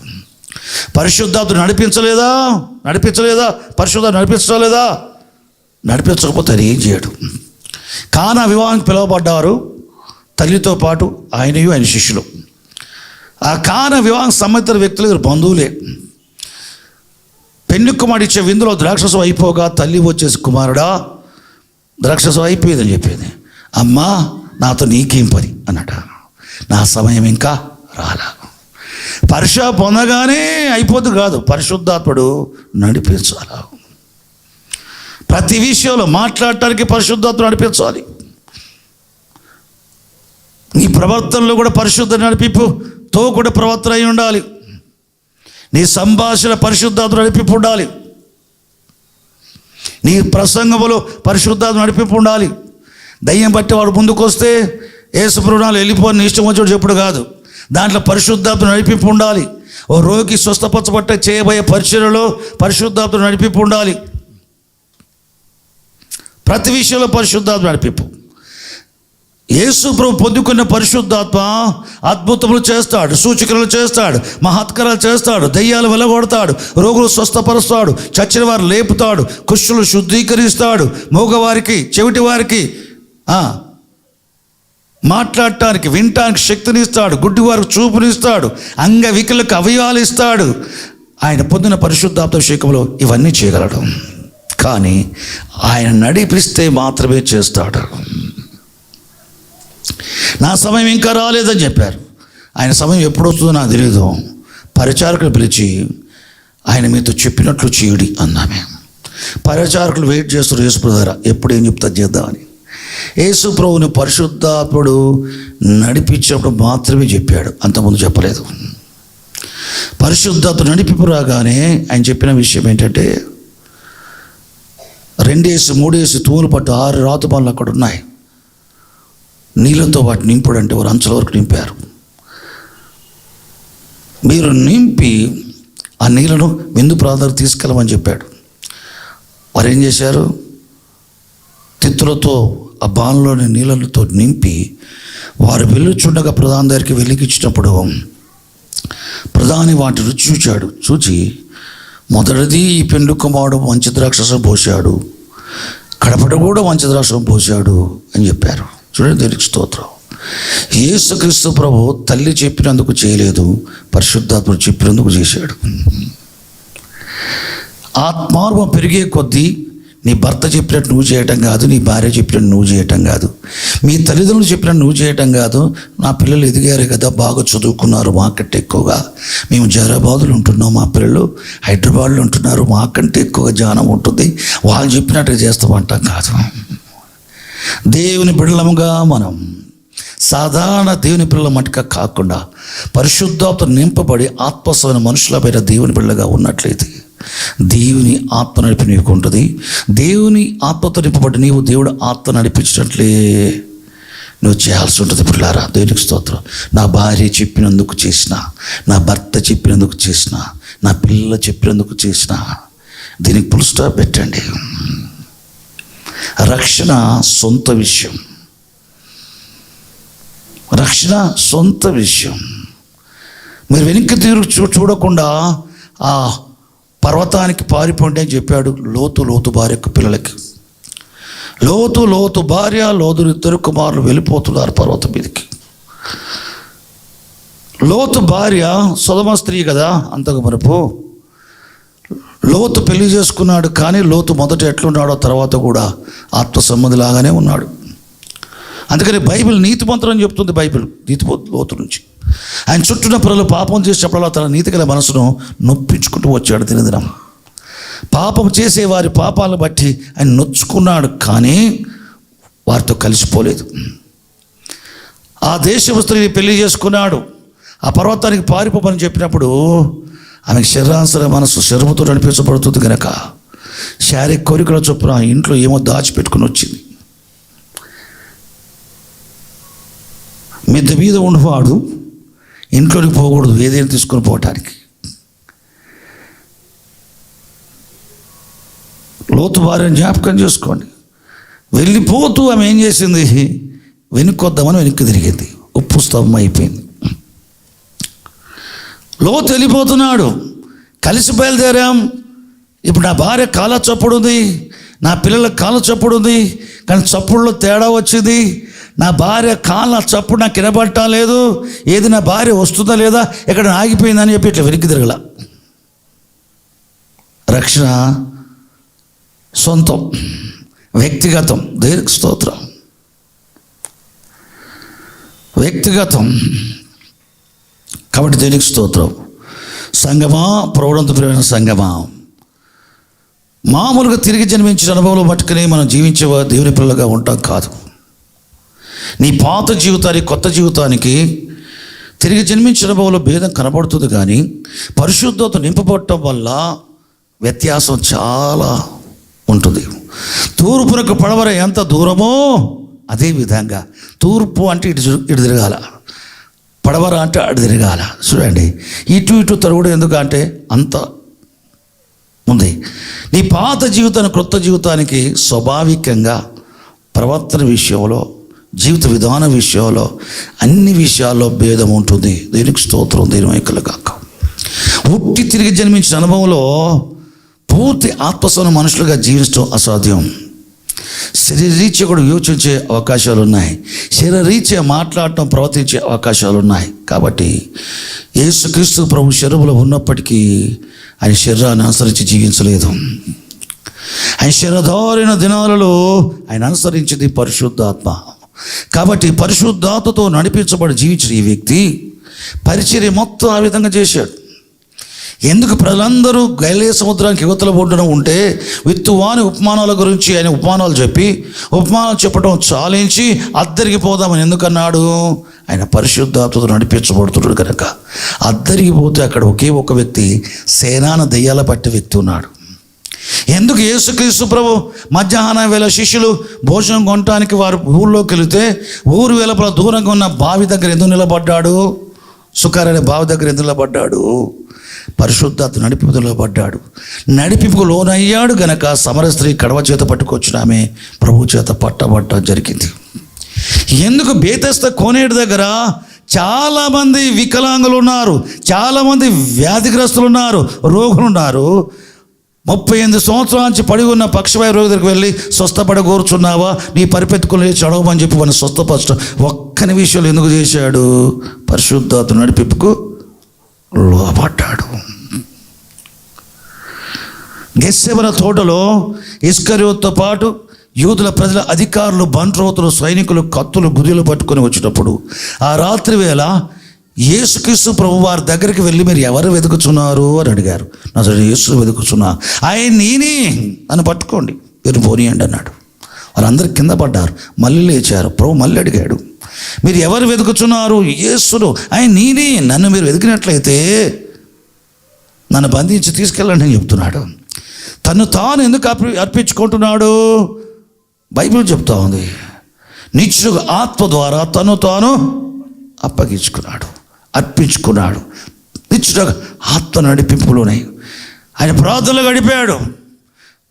పరిశుద్ధాత్మను నడిపించలేదా? పరిశుద్ధాత్మ నడిపించలేదా? నడిపించకపోతే అది ఏం చేయడు. కానా వివాహానికి పిలువబడ్డారు, తల్లితో పాటు ఆయనయు ఆయన శిష్యులు. ఆ కానా వివాహం సంబంధిత వ్యక్తులు బంధువులే. పెళ్లి కుమారుడు ఇచ్చే విందులో ద్రాక్షరసం అయిపోగా తల్లి వచ్చేసి, కుమారుడా ద్రాక్షరసం అయిపోయిందని చెప్పేది. అమ్మా నాతో నీకేం పని అన్నట. నా సమయం ఇంకా రాలా. పొందగానే అయిపోదు కాదు, పరిశుద్ధాత్ముడు నడిపించాలి. ప్రతి విషయంలో మాట్లాడటానికి పరిశుద్ధాత్ముడు నడిపించాలి. నీ ప్రవర్తనలో కూడా పరిశుద్ధ నడిపింపుతో కూడా ప్రవర్తన అయి ఉండాలి. నీ సంభాషణ పరిశుద్ధాత్మ నడిపింపు ఉండాలి. నీ ప్రసంగములో పరిశుద్ధాత్మ నడిపింపు ఉండాలి. దయ్యం బట్టి వాడు ముందుకు వస్తే యేసు ప్రభువునాలు వెళ్ళిపోని ఇష్టం వచ్చాడు చెప్పుడు కాదు, దాంట్లో పరిశుద్ధాత్మ నడిపింపు ఉండాలి. ఓ రోగి స్వస్థపరచబట్ట చేయబోయే పరిచర్యలో పరిశుద్ధాత్మ నడిపింపు ఉండాలి. ప్రతి విషయంలో పరిశుద్ధాత్మ నడిపింపు. యేసు ప్రభు పొందుకున్న పరిశుద్ధాత్మ అద్భుతములు చేస్తాడు, సూచకలు చేస్తాడు, మహత్కారాలు చేస్తాడు, దయ్యాలు వెలగొడతాడు, రోగులు స్వస్థపరుస్తాడు, చచ్చిన వారు లేపుతాడు, కుష్ఠులు శుద్ధీకరిస్తాడు, మూగవారికి చెవిటి వారికి మాట్లాడటానికి వినటానికి శక్తినిస్తాడు, గుడ్డివారికి చూపునిస్తాడు, అంగవికలకు అవయవాలు ఇస్తాడు. ఆయన పొందిన పరిశుద్ధాభిషేకంలో ఇవన్నీ చేయగలడు. కానీ ఆయన నడిపిస్తే మాత్రమే చేస్తాడు. నా సమయం ఇంకా రాలేదని చెప్పారు. ఆయన సమయం ఎప్పుడు వస్తుందో నాకు తెలియదు. పరిచారకులు పిలిచి ఆయన మీతో చెప్పినట్లు చేయుడి అన్నామే. పరిచారకులు వెయిట్ చేస్తారు యేసు ప్రభు దగ్గర, ఎప్పుడు ఏం చెప్తా చేద్దామని. యేసు ప్రభువుని పరిశుద్ధాత్ముడు నడిపించినప్పుడు మాత్రమే చెప్పాడు, అంతకుముందు చెప్పలేదు. పరిశుద్ధాత్మ నడిపింపు రాగానే ఆయన చెప్పిన విషయం ఏంటంటే, 2 3 తూములు పట్టు 6 రాతుపాలు అక్కడ ఉన్నాయి, నీళ్ళతో వాటి నింపుడు అంటే వారు అంచుల వరకు నింపారు. మీరు నింపి ఆ నీళ్ళను విందు ప్రాంతానికి తీసుకెళ్ళమని చెప్పాడు. వారు ఏం చేశారు? తిత్తులతో ఆ బాణలోని నీళ్ళతో నింపి వారు వెళ్ళుచుండగా ప్రధాని దగ్గరికి వెలిగించినప్పుడు ప్రధాని వాటి రుచి చూచాడు. చూచి మొదటిది ఈ పెండ్లి కుమారుడు మంచి ద్రాక్షరసం పోశాడు, కడపట కూడా మంచి ద్రాక్షరసం పోశాడు అని చెప్పారు. చూడండి దేవునికి స్తోత్రం. యేసుక్రీస్తు ప్రభు తల్లి చెప్పినందుకు చేయలేదు, పరిశుద్ధాత్ముడు చెప్పినందుకు చేశాడు. ఆత్మానుభవం పెరిగే కొద్దీ నీ భర్త చెప్పినట్టు నువ్వు చేయటం కాదు, నీ భార్య చెప్పినట్టు నువ్వు చేయటం కాదు, మీ తల్లిదండ్రులు చెప్పినట్టు నువ్వు చేయటం కాదు. నా పిల్లలు ఎదిగారు కదా, బాగా చదువుకున్నారు, మాకంటే ఎక్కువగా మేము జైరాబాదులో ఉంటున్నాం, మా పిల్లలు హైదరాబాద్లో ఉంటున్నారు, మాకంటే ఎక్కువగా జ్ఞానం ఉంటుంది, వాళ్ళు చెప్పినట్టుగా చేస్తామంటాం కాదు. దేవుని బిడ్డలముగా మనం సాధారణ దేవుని పిల్లల మటుగా కాకుండా పరిశుద్ధాత్మ నింపబడి ఆత్మస్వమైన మనుషుల పైన దేవుని బిడ్డగా ఉన్నట్లయితే దేవుని ఆత్మ నడిపి నీకు ఉంటుంది. దేవుని ఆత్మతో నింపబడి నీవు దేవుడు ఆత్మ నడిపించినట్లే నువ్వు చేయాల్సి ఉంటుంది. పిల్లారా, దేవునికి స్తోత్రం. నా భార్య చెప్పినందుకు చేసిన, నా భర్త చెప్పినందుకు చేసిన, నా పిల్లలు చెప్పినందుకు చేసిన, దీనికి ఫుల్ స్టాప్ పెట్టండి. రక్షణ సొంత విషయం, రక్షణ సొంత విషయం. మీరు వెనక్కి చూడకుండా పర్వతానికి పారిపోండి అని చెప్పాడు లోతు భార్య యొక్క పిల్లలకి. లోతు భార్య లోతు ఇద్దరు కుమారులు వెళ్ళిపోతున్నారు పర్వతం మీదకి. లోతు భార్య సొదమ స్త్రీ కదా, అంతకు మరపు లోతు పెళ్లి చేసుకున్నాడు. కానీ లోతు మొదట ఎట్లున్నాడో తర్వాత కూడా ఆత్మ సంబంధిలాగానే ఉన్నాడు. అందుకని బైబిల్ నీతిమంతులని చెప్తుంది. బైబిల్ లోతు నుంచి ఆయన చుట్టూన్న ప్రజలు పాపం చేసేటప్పుడు తన నీతిగల మనసును నొప్పించుకుంటూ వచ్చాడు. దినదినం పాపం చేసే వారి పాపాలను బట్టి ఆయన నొచ్చుకున్నాడు, కానీ వారితో కలిసిపోలేదు. ఆ దేశపు స్త్రీని పెళ్లి చేసుకున్నాడు. ఆ పర్వతానికి పారిపోమని చెప్పినప్పుడు ఆమెకు శరీరానుసర మనసు శరీరంతో నడిపించబడుతుంది కనుక శారీరక కోరికల చొప్పున ఇంట్లో ఏమో దాచిపెట్టుకుని వచ్చింది. మిద్దె మీద ఉన్నవాడు ఇంట్లోకి పోకూడదు, ఏదైనా తీసుకొని పోవటానికి. లోతు భార్యను జ్ఞాపకం చేసుకోండి. వెళ్ళిపోతూ ఆమె ఏం చేసింది, వెనుకొద్దామని వెనక్కి తిరిగింది. ఉప్పు స్తంభం అయిపోయింది. లోతు వెళ్ళిపోతున్నాడు, కలిసి బయలుదేరాం. ఇప్పుడు నా భార్య కాళ్ళ చప్పుడు ఉంది, నా పిల్లల కాళ్ళ చప్పుడు ఉంది, కానీ చప్పుడులో తేడా వచ్చింది. నా భార్య కాళ్ళ చప్పుడు నాకు వినబడటా లేదు, ఏది నా భార్య వస్తుందా లేదా, ఎక్కడ ఆగిపోయిందని చెప్పి ఇట్లా వెనక్కి తిరగల. రక్షణ సొంతం, వ్యక్తిగతం. దేవునికి స్తోత్రం. వ్యక్తిగతం కాబట్టి దేవునికి స్తోత్రం. సంగమా, ప్రౌఢంత ప్రియమైన సంగమా, మామూలుగా తిరిగి జన్మించిన అనుభవంలో మట్టుకునే మనం జీవించే దేవుని పిల్లలుగా ఉంటాం కాదు. నీ పాత జీవితానికి కొత్త జీవితానికి తిరిగి జన్మించిన అనుభవంలో భేదం కనబడుతుంది, కానీ పరిశుద్ధత నింపబడటం వల్ల వ్యత్యాసం చాలా ఉంటుంది. తూర్పునకు పడమర ఎంత దూరమో అదే విధంగా తూర్పు అంటే ఇటు తిరగాల, పడమర అంటే అటు తిరగాల. చూడండి, ఇటు తరుగుడు ఎందుకు అంటే అంత ఉంది. నీ పాత జీవితాన్ని క్రొత్త జీవితానికి స్వాభావికంగా ప్రవర్తన విషయంలో, జీవిత విధాన విషయంలో, అన్ని విషయాల్లో భేదం ఉంటుంది. దీనికి స్తోత్రం, దీని వైకలు కాక. ఉట్టి తిరిగి జన్మించిన అనుభవంలో పూర్తి ఆత్మస్వన మనుషులుగా జీవించడం అసాధ్యం. శరీరరీత్యా కూడా యోచించే అవకాశాలు ఉన్నాయి, శరీరరీత్యా మాట్లాడటం, ప్రవర్తించే అవకాశాలు ఉన్నాయి. కాబట్టి యేసుక్రీస్తు ప్రభు శరీరంలో ఉన్నప్పటికీ ఆయన శరీరాన్ని అనుసరించి జీవించలేదు. ఆయన శరీరధారిన దినాలలో ఆయన అనుసరించింది పరిశుద్ధాత్మ. కాబట్టి పరిశుద్ధాత్మతో నడిపించబడి జీవించిన ఈ వ్యక్తి పరిచర్య మొత్తం ఆ విధంగా చేశాడు. ఎందుకు ప్రజలందరూ గలిలయ సముద్రానికి యువతల ఒడ్డున ఉంటే విత్తువాని ఉపమానాల గురించి ఆయన ఉపమానాలు చెప్పి ఉపమానాలు చెప్పడం చాలించి అద్దరికి పోదామని ఎందుకన్నాడు? ఆయన పరిశుద్ధాత్మతో నడిపించబడుతున్నాడు కనుక. అద్దరికి పోతే అక్కడ ఒకే ఒక వ్యక్తి సేనాన దెయ్యాల పట్టే వ్యక్తి ఉన్నాడు. ఎందుకు యేసుక్రీస్తు ప్రభు మధ్యాహ్నం వేళ శిష్యులు భోజనం కొనటానికి వారు ఊళ్ళోకి వెళితే ఊరు వెలుపల దూరంగా ఉన్న బావి దగ్గర ఎందుకు నిలబడ్డాడు? సుకార్ అనే బావి దగ్గర ఎందుకు నిలబడ్డాడు? పరిశుద్ధాత్మ నడిపింపుకు నిలబడ్డాడు. నడిపింపుకు లోనయ్యాడు గనక సమర స్త్రీ కడవ చేత పట్టుకొచ్చిన ఆమె ప్రభు చేత పట్టబట్టడం జరిగింది. ఎందుకు బేతెస్త కోనేటి దగ్గర చాలామంది వికలాంగులు ఉన్నారు, చాలామంది వ్యాధిగ్రస్తులు ఉన్నారు, రోగులు ఉన్నారు. 38 సంవత్సరాల నుంచి పడి ఉన్న పక్షవాయు రోగి దగ్గరికి వెళ్ళి స్వస్థపడ కోరుచున్నావా, నీ పరిపెత్తుకుని చడవమని చెప్పి మనం స్వస్థపరచడం ఒక్కని విషయంలో ఎందుకు చేశాడు? పరిశుద్ధాత్మ నడిపింపుకు లోబడ్డాడు. గెత్సేమన తోటలో ఇస్కరియోతుతో పాటు యూదుల ప్రజల అధికారులు, బంట్రోతులు, సైనికులు కత్తులు, గుదిలు పట్టుకొని వచ్చినప్పుడు ఆ రాత్రి వేళ యేసుక్రీస్తు ప్రభు వారి దగ్గరికి వెళ్ళి మీరు ఎవరు వెతుకుతున్నారు అని అడిగారు. నా యేసు వెతుకుతున్నా. ఆయన నేనే, నన్ను పట్టుకోండి, మీరు పోనీయండి అన్నాడు. వాళ్ళందరూ కింద పడ్డారు, మళ్ళీ లేచారు. ప్రభు మళ్ళీ అడిగాడు, మీరు ఎవరు వెతుకుతున్నారు? యేసును. ఆయన నేనే, నన్ను మీరు వెతికినట్లయితే నన్ను బంధించి తీసుకెళ్ళండి అని చెప్తున్నాడు. తను తాను ఎందుకు అర్పించుకుంటున్నాడు? బైబిల్ చెప్తా ఉంది, నిత్యుడు ఆత్మ ద్వారా తను తాను అప్పగించుకున్నాడు, అర్పించుకున్నాడు. నిత్యుడు ఆత్మ నడిపింపులోనే ఆయన ప్రార్థనలు గడిపాడు.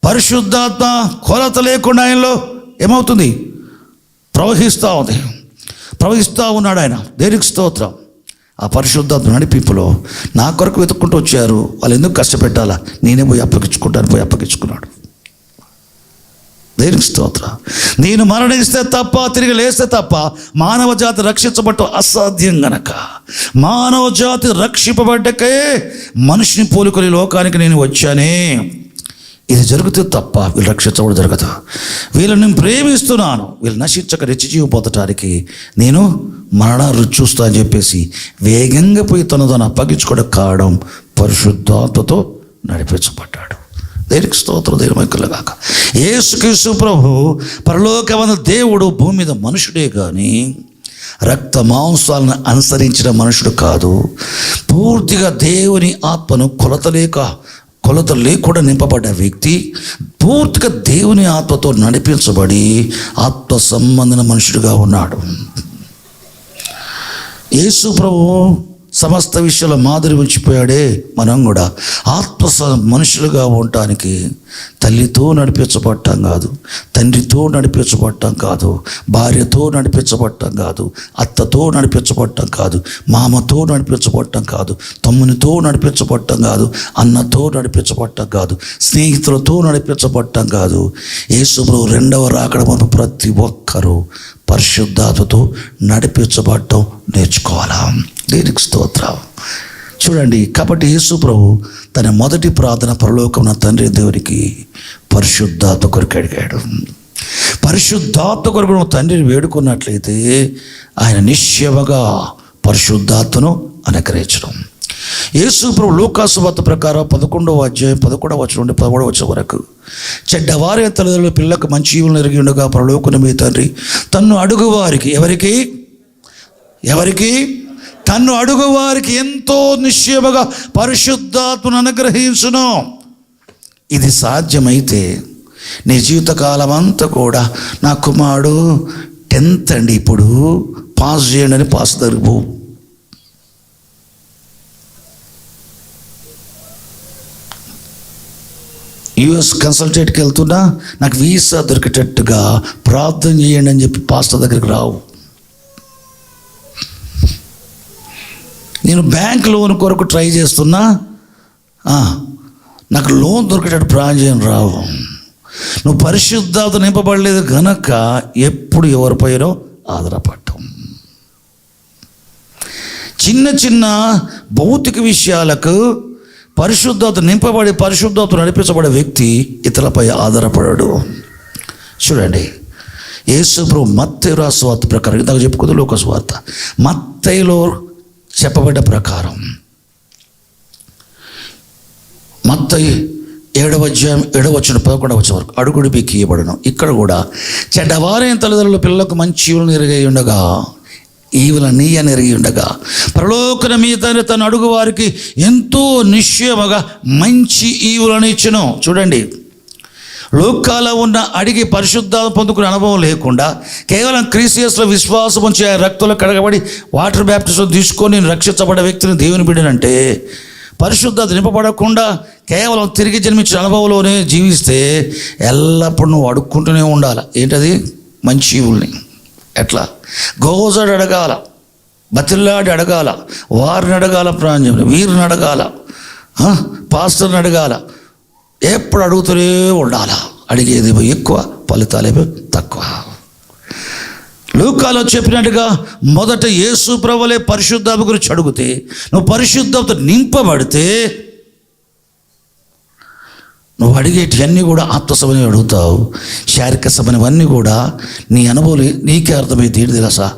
పరిశుద్ధాత్మ కొలత లేకుండా ఆయనలో ఏమవుతుంది? ప్రవహిస్తూ ఉంది, ప్రవహిస్తూ ఉన్నాడు ఆయన. దేనికి స్తోత్రం. ఆ పరిశుద్ధాత్మ నడిపింపులో నా కొరకు వెతుక్కుంటూ వచ్చారు, వాళ్ళు ఎందుకు కష్టపెట్టాలా, నేనే పోయి అప్పగించుకున్నాడు. దేవునికి స్తోత్రం. నేను మరణిస్తే తప్ప తిరిగి లేస్తే తప్ప మానవ జాతి రక్షించబడటం అసాధ్యం గనక మానవ జాతి రక్షింపబడ్డకే మనిషిని పోలుకొని లోకానికి నేను వచ్చానే. ఇది జరిగితే తప్ప వీళ్ళు రక్షించబడి జరగదు. వీళ్ళని నేను ప్రేమిస్తున్నాను, వీళ్ళు నశించక నిత్యజీవం పొందటానికి నేను మరణ రుచి చూస్తా అని చెప్పేసి వేగంగా పోయి తను అప్పగించుకోవడం కావడం పరిశుద్ధాత్మతో నడిపించబడ్డాడు. దేవునికి స్తోత్రం. దేవుని మహిమకలుగాక. యేసుక్రీస్తు ప్రభు పరలోకమందు దేవుడు భూమి మీద మనుషుడే కానీ రక్త మాంసాలను అనుసరించిన మనుషుడు కాదు. పూర్తిగా దేవుని ఆత్మను కొలత లేకుండా నింపబడ్డ వ్యక్తి, పూర్తిగా దేవుని ఆత్మతో నడిపించబడి ఆత్మ సంబంధన మనుషుడిగా ఉన్నాడు. యేసు ప్రభు సమస్త విషయాల మాదిరి ఉంచిపోయాడే. మనం కూడా ఆత్మ మనుషులుగా ఉండటానికి తల్లితో నడిపించబడటం కాదు, తండ్రితో నడిపించబడటం కాదు, భార్యతో నడిపించబడటం కాదు, అత్తతో నడిపించబడటం కాదు, మామతో నడిపించబడటం కాదు, తమ్మునితో నడిపించబడటం కాదు, అన్నతో నడిపించబడటం కాదు, స్నేహితులతో నడిపించబడటం కాదు. యేసు ప్రభు రెండవ రాకడ ముందు ప్రతి ఒక్కరూ పరిశుద్ధాత్మతో నడిపించబడటం నేర్చుకోవాలా. దేవునికి స్తోత్రం. చూడండి, కాబట్టి యేసు ప్రభు తన మొదటి ప్రార్థన పరలోకమున తండ్రి దేవునికి పరిశుద్ధాత్మ కొరకు అడిగాడు. పరిశుద్ధాత్మ కొరకు తండ్రిని వేడుకున్నట్లయితే ఆయన నిశ్చయముగా పరిశుద్ధాత్మను అనుగ్రహించడం. యేసు ప్రభు లూకాసు వార్త ప్రకారం 11వ అధ్యాయం 11వ వచనం నుండి 13వ వచనం వరకు, చెడ్డవారి తల్లిదండ్రుల పిల్లలకు మంచి ఈవులను ఎరిగి ఉండగా పరలోకమున మీ తండ్రి తన్ను అడుగువారికి ఎవరికి తన్ను అడుగువారికి ఎంతో నిశ్చయముగా పరిశుద్ధాత్మను అనుగ్రహించును. ఇది సాధ్యమైతే నీ జీవితకాలం అంతా కూడా నా కుమారుడు 10th అండి, ఇప్పుడు పాస్ చేయండి అని పాస్ దగ్గరకు యుఎస్ కన్సల్టేట్కి వెళ్తున్నా నాకు వీసా దొరికేటట్టుగా ప్రార్థన చేయండి అని చెప్పి పాస్టర్ దగ్గరికి రావు. నేను బ్యాంక్ లోన్ కొరకు ట్రై చేస్తున్నా, నాకు లోన్ దొరికేటట్టు ప్రార్థన చేయని రావు. నువ్వు పరిశుద్ధాత్మ నింపబడలేదు గనక ఎప్పుడు ఎవరిపైనో ఆధారపడటం. చిన్న చిన్న భౌతిక విషయాలకు పరిశుద్ధాత్మ నింపబడి పరిశుద్ధాత్మ నడిపించబడే వ్యక్తి ఇతరులపై ఆధారపడాడు. చూడండి, యేసు ప్రభు మత్తయి రాసిన వార్త ప్రకారం, ఇందాక చెప్పుకుంది లూకాసు వార్త, మత్తయిలో చెప్పబడ్డ ప్రకారం మత్తయి 7వ అధ్యాయం 7వ వచనం 11వ వచనం వరకు, అడుగుడు మీకు ఇయ్యబడును. ఇక్కడ కూడా చెడ్డవారైన తల్లిదండ్రుల పిల్లలకు మంచి ఈవులను ఎరిగి ఉండగా ఈవులని ఎరిగి ఉండగా పరలోకన మీ తండ్రి తను అడుగు వారికి ఎంతో నిశ్చయముగా మంచి ఈవులను ఇచ్చును. చూడండి, లోకాల్లో ఉన్న అడిగి పరిశుద్ధాత్మ పొందుకునే అనుభవం లేకుండా కేవలం క్రీస్తు యేసులో విశ్వాసం ఉంచి రక్తంలో కడగబడి వాటర్ బ్యాప్టిజం తీసుకొని రక్షించబడ్డ వ్యక్తిని దేవుని బిడ్డనంటే, పరిశుద్ధాత్మ నింపబడకుండా కేవలం తిరిగి జన్మించిన అనుభవంలోనే జీవిస్తే ఎల్లప్పుడూ నువ్వు అడుక్కుంటూనే ఉండాలి. ఏంటది? మంచి ఈవుల్ని. ఎట్లా? గోజాడు అడగాల, బతిల్లాడి అడగాల, వారిని అడగాల, ప్రాంజం వీరిని అడగాల, పాస్టర్ని అడగాల, ఎప్పుడు అడుగుతూనే ఉండాలా. అడిగేదేమో ఎక్కువ, ఫలితాలేమో తక్కువ. లూకాలో చెప్పినట్టుగా మొదట యేసు ప్రభువే పరిశుద్ధాత్మ గురించి అడిగితే, నువ్వు పరిశుద్ధాత్మతో నింపబడితే నువ్వు అడిగేటివన్నీ కూడా ఆత్మసభని అడుగుతావు. శారీరక సభనివన్నీ కూడా నీ అనుభవం నీకే అర్థమైతే ఏంటి తెలుసా?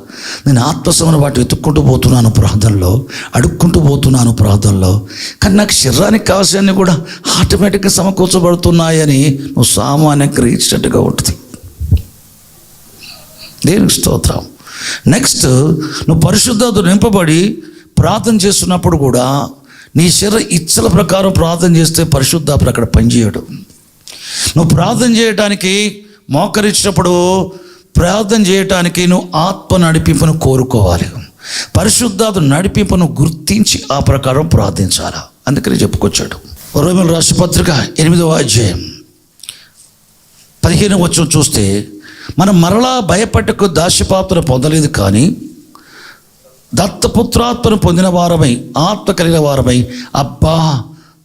నేను ఆత్మసభను వాటి వెతుక్కుంటూ పోతున్నాను ప్రార్థనలో, అడుక్కుంటూ పోతున్నాను ప్రార్థనలో, కానీ నాకు శరీరానికి కావాల్సినవన్నీ కూడా ఆటోమేటిక్గా సమకూర్చబడుతున్నాయని నువ్వు సామాన్యంగా గ్రహించినట్టుగా ఉంటుంది. దేవునికి స్తోత్రం. నెక్స్ట్, నువ్వు పరిశుద్ధాత్మతో నింపబడి ప్రార్థన చేస్తున్నప్పుడు కూడా నీ శరీర ఇచ్చల ప్రకారం ప్రార్థన చేస్తే పరిశుద్ధాత్మ అక్కడ పనిచేయడు. నువ్వు ప్రార్థన చేయటానికి మోకరించినప్పుడు ప్రార్థన చేయటానికి నువ్వు ఆత్మ నడిపింపును కోరుకోవాలి. పరిశుద్ధాత్మ నడిపింపును గుర్తించి ఆ ప్రకారం ప్రార్థించాలి. అందుకని చెప్పుకొచ్చాడు. రోమీయుల రాసిన పత్రిక 8వ అధ్యాయం 15వ వచనం చూస్తే, మనం మరలా భయపడకు దాస్యపాత్ర పొందలేదు, కానీ దత్తపుత్రాత్మను పొందిన వారమై, ఆత్మ కలిగిన వారమై, అబ్బా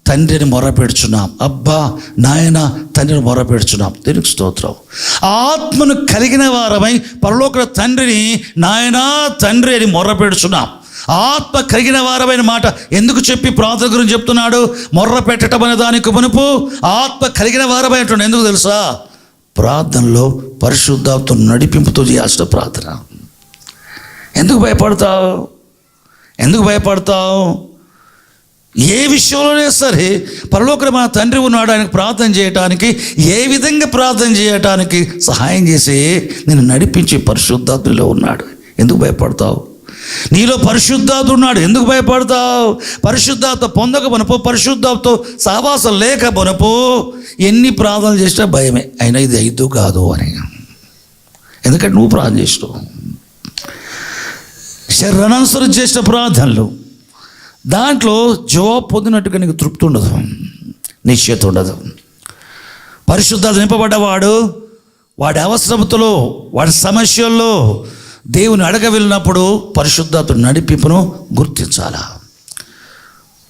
తండ్రిని మొరపెడుచున్నాం, అబ్బా నాయన తండ్రిని మొరపెడుచున్నాం. దేవునికి స్తోత్రం. ఆత్మను కలిగిన వారమై పరలోక తండ్రిని నాయనా తండ్రి అని మొర్రపెడుచున్నాం. ఆత్మ కలిగిన వారమైన మాట ఎందుకు చెప్పి ప్రార్థన గురించి చెప్తున్నాడు? మొర్ర పెట్టడం అనే దానికి మునుపు ఆత్మ కలిగిన వారమై అంటున్నాడు. ఎందుకు తెలుసా? ప్రార్థనలో పరిశుద్ధాత్మ నడిపింపుతో చేయాల్సిన ప్రార్థన. ఎందుకు భయపడతావు? ఎందుకు భయపడతావు? ఏ విషయంలోనే సరే పరలోకంలో మన తండ్రి ఉన్నాడు, ఆయనకు ప్రార్థన చేయటానికి, ఏ విధంగా ప్రార్థన చేయటానికి సహాయం చేసి నేను నడిపించే పరిశుద్ధాత్మలో ఉన్నాడు. ఎందుకు భయపడతావు? నీలో పరిశుద్ధాత్మ ఉన్నాడు, ఎందుకు భయపడతావు? పరిశుద్ధాత్మ పొందక బొనపు, పరిశుద్ధాత్మతో సహవాసం లేక బొనపు ఎన్ని ప్రార్థనలు చేసినా భయమే. అయినా ఇది అయిద్దు కాదు అని. ఎందుకంటే నువ్వు ప్రార్థన చేసినావు. శరణానుసరించి చేసిన ప్రార్థనలు, దాంట్లో జవాబు పొందినట్టుగా నీకు తృప్తి ఉండదు, నిశ్చయత ఉండదు. పరిశుద్ధాత్మ నింపబడ్డవాడు వాడి అవసరతలో, వాడి సమస్యల్లో దేవుని అడగ వెళ్ళినప్పుడు పరిశుద్ధాత్మ నడిపింపును గుర్తించాలా.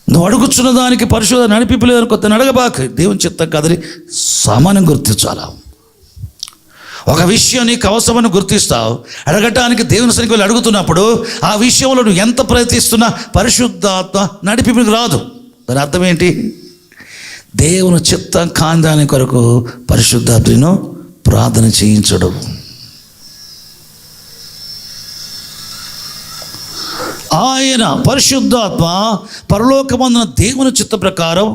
నువ్వు అడుగుచున్న దానికి పరిశుద్ధ నడిపింపు లేదని కొత్త అడగబాక, దేవుని చిత్తం కదిలి సామాన్యం గుర్తించాలా. ఒక విషయం నీకు అవసరమని గుర్తిస్తావు. అడగటానికి దేవుని సన్నిధికి వెళ్ళి అడుగుతున్నప్పుడు ఆ విషయంలో నువ్వు ఎంత ప్రయత్నిస్తున్నా పరిశుద్ధాత్మ నడిపింపుకు రాదు. దాని అర్థం ఏంటి? దేవుని చిత్తం కాందాని కొరకు పరిశుద్ధాత్మను ప్రార్థన చేయించడం. ఆయన పరిశుద్ధాత్మ పరలోకమందున దేవుని చిత్త ప్రకారం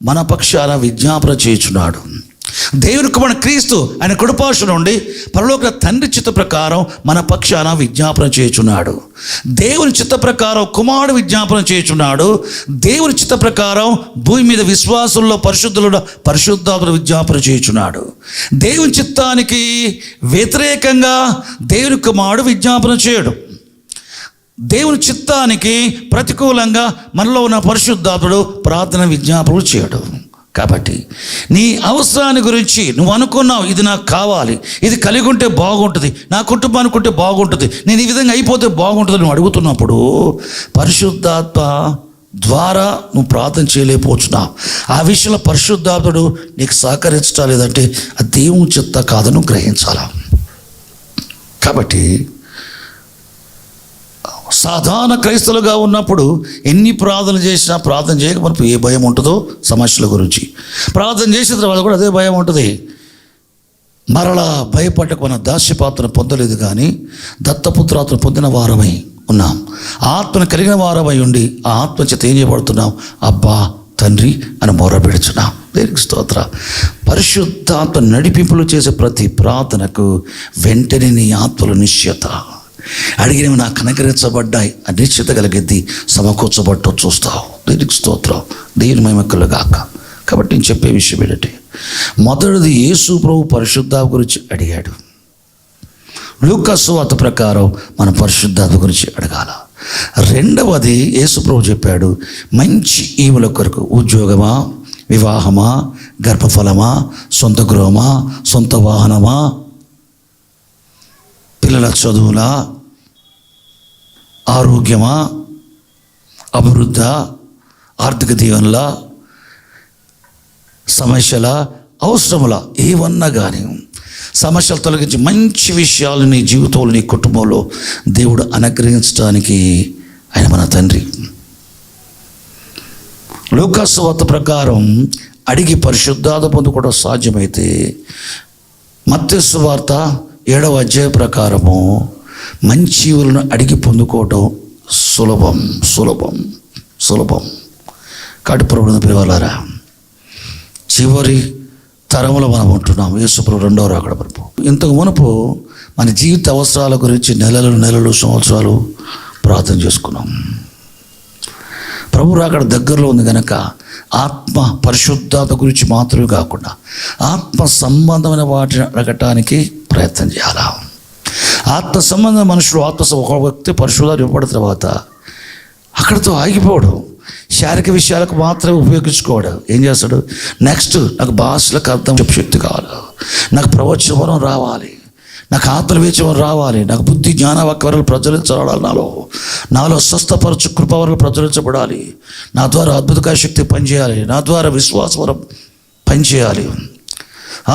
మన పక్షాన విజ్ఞాపన చేయుచున్నాడు. దేవుని కుమారుడు క్రీస్తు ఆయన కుడిపార్శ్వన నుండి పరలోక తండ్రి చిత్త ప్రకారం మన పక్షాన విజ్ఞాపన చేయుచున్నాడు. దేవుని చిత్త ప్రకారం కుమారుడు విజ్ఞాపన చేయుచున్నాడు. దేవుని చిత్త ప్రకారం భూమి మీద విశ్వాసుల్లో పరిశుద్ధులు పరిశుద్ధాత్మ విజ్ఞాపన చేయుచున్నాడు. దేవుని చిత్తానికి వ్యతిరేకంగా దేవుని కుమారుడు విజ్ఞాపన చేయడు. దేవుని చిత్తానికి ప్రతికూలంగా మనలో ఉన్న పరిశుద్ధాత్ముడు ప్రార్థన విజ్ఞాపనలు చేయడు. కాబట్టి నీ అవసరాన్ని గురించి నువ్వు అనుకున్నావు, ఇది నాకు కావాలి, ఇది కలిగి ఉంటే బాగుంటుంది, నా కుటుంబం అనుకుంటే బాగుంటుంది, నేను ఈ విధంగా అయిపోతే బాగుంటుంది నువ్వు అడుగుతున్నప్పుడు పరిశుద్ధాత్మ ద్వారా నువ్వు ప్రార్థన చేయలేకపోతున్నావు. ఆ విషయంలో పరిశుద్ధాత్ముడు నీకు సహకరించడం లేదంటే అది దేవుని చిత్త కాదని గ్రహించాలా. కాబట్టి సాధారణ క్రైస్తవులుగా ఉన్నప్పుడు ఎన్ని ప్రార్థన చేసినా ప్రార్థన చేయక మనకు ఏ భయం ఉంటుందో సమస్యల గురించి, ప్రార్థన చేసిన తర్వాత కూడా అదే భయం ఉంటుంది. మరలా భయపడక మన దాస్యపాత్రను పొందలేదు, కానీ దత్తపుత్రాత్మను పొందిన వారమై ఉన్నాం. ఆత్మను కలిగిన వారమై ఉండి ఆ ఆత్మ చేత ఏం చేయబడుతున్నాం? అబ్బా తండ్రి అని మొరపెడుచున్నాం. దేవునికి స్తోత్ర. పరిశుద్ధాత్మ నడిపింపులు చేసే ప్రతి ప్రార్థనకు వెంటనే నీ ఆత్మలో నిశ్చయత, అడిగినవి నాకు కనకరించబడ్డాయి అని నిశ్చిత కలిగిద్ది, సమకూర్చబడ్డో చూస్తావు. దేవునికి స్తోత్రం. దేవుని మహిమకులు గాక. కాబట్టి నేను చెప్పే విషయం ఏంటంటే, మొదటిది యేసు ప్రభు పరిశుద్ధాత్మ గురించి అడిగాడు. లూకా సువార్త ప్రకారం మనం పరిశుద్ధాత్మ గురించి అడగాల. రెండవది యేసు ప్రభు చెప్పాడు, మంచి ఈవుల కొరకు ఉద్యోగమా, వివాహమా, గర్భఫలమా, సొంత గృహమా, సొంత వాహనమా, పిల్లల చదువులా, ఆరోగ్యమా, అభివృద్ధ, ఆర్థిక దీవెనలా, సమస్యల, అవసరములా, ఏవన్నా కానీ సమస్యలు తొలగించి మంచి విషయాలు నీ జీవితంలో నీ కుటుంబంలో దేవుడు అనుగ్రహించడానికి ఆయన మన తండ్రి. లూకా సువార్త ప్రకారం అడిగి పరిశుద్ధాత్మ పొందుకోవడం సాధ్యమైతే మత్తయి సువార్త 7వ అధ్యాయం ప్రకారము మంచి ఊళ్ళను అడిగి పొందుకోవటం సులభం సులభం సులభం. కాబట్టి ప్రభువుని పిలవాలారా, చివరి తరములో మనం ఉంటున్నాం. యేసుప్రభు రెండవ రాకడ వరకు. ఇంతకు మునుపు మన జీవిత అవసరాల గురించి నెలలు సంవత్సరాలు ప్రార్థన చేసుకున్నాం. ప్రభు రాకడ దగ్గరలో ఉంది కనుక ఆత్మ పరిశుద్ధాత్మ గురించి మాత్రమే కాకుండా ఆత్మ సంబంధమైన వాటిని అడగటానికి ప్రయత్నం చేయాలా. ఆత్మ సంబంధ మనుషులు ఒక వ్యక్తి పరిశుద్ధాత్మ ఇవ్వబడిన తర్వాత అక్కడితో ఆగిపోవడం, శారీరక విషయాలకు మాత్రమే ఉపయోగించుకోవడం. ఏం చేస్తాడు? నెక్స్ట్ నాకు భాషలకు అర్థం చెప్పే శక్తి కావాలి, నాకు ప్రవచనం రావాలి, నాకు ఆత్మలు వేచేవారు రావాలి, నాకు బుద్ధి జ్ఞాన వాక్యవరాలు ప్రజ్వలించాలి, నాలో స్వస్థపరచు కృపవరాలు ప్రజ్వలించబడాలి, నా ద్వారా అద్భుత శక్తి పనిచేయాలి, నా ద్వారా విశ్వాసవరం పనిచేయాలి,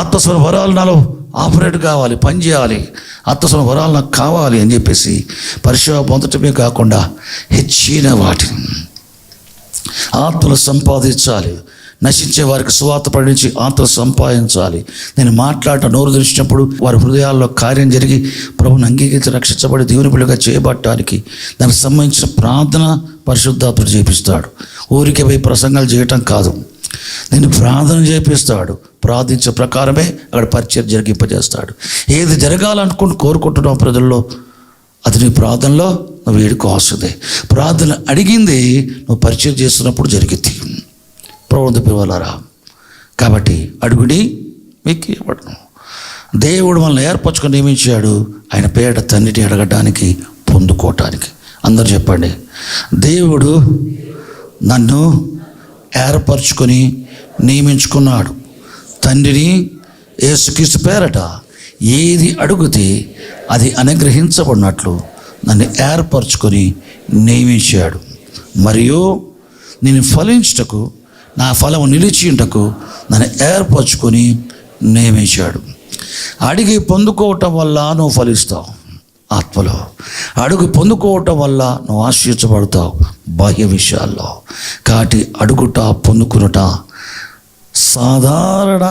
ఆత్మస్వర వరాలు నాలో ఆపరేట్ కావాలి, పనిచేయాలి, ఆత్మస్వర వరాలు నాకు కావాలి అని చెప్పేసి పరిశుభ్ర పొందటమే కాకుండా హెచ్చిన వాటిని ఆత్మలు సంపాదించాలి. నశించే వారికి సువార్త ప్రకటించి ఆత్మలు సంపాదించాలి. నేను మాట్లాడటం నోరు తెరిచినప్పుడు వారి హృదయాల్లో కార్యం జరిగి ప్రభువుని అంగీకరించి రక్షించబడి దేవుని బిడ్డగా చేయబడటానికి దానికి సంబంధించిన ప్రార్థన పరిశుద్ధాత్ముడు చేపిస్తాడు. ఊరికే పోయి ప్రసంగాలు చేయటం కాదు, నేను ప్రార్థన చేపిస్తాడు. ప్రార్థించే ప్రకారమే అక్కడ పరిచయం జరిగింపజేస్తాడు. ఏది జరగాలనుకుని కోరుకుంటున్నావు ప్రజల్లో, అది నీ ప్రార్థనలో నువ్వు వేడుక వస్తుంది. ప్రార్థన అడిగింది నువ్వు పరిచయం చేస్తున్నప్పుడు జరిగింది. ప్రభువుని పిలవాలరా. కాబట్టి అడుగుడి మీకు ఇవ్వబడును. దేవుడు మనల్ని ఏర్పరచుకొని నియమించాడు ఆయన పేట తండ్రిని అడగడానికి, పొందుకోవటానికి. అందరు చెప్పండి, దేవుడు నన్ను ఏర్పరచుకొని నియమించుకున్నాడు. తండ్రిని యేసుక్రీస్తు పేరట ఏది అడుగుతే అది అనుగ్రహించబడినట్లు నన్ను ఏర్పరచుకొని నియమించాడు. మరియు నేను ఫలించుటకు, నా ఫలము నిలిచియుటకు నన్ను ఏర్పరచుకొని నియమించాడు. అడిగి పొందుకోవటం వల్ల నువ్వు ఫలిస్తావు ఆత్మలో. అడుగు పొందుకోవటం వల్ల నువ్వు ఆశీర్వదించబడతావు బాహ్య విషయాల్లో. కాబట్టి అడుగుట పొందుకునుట సాధారణ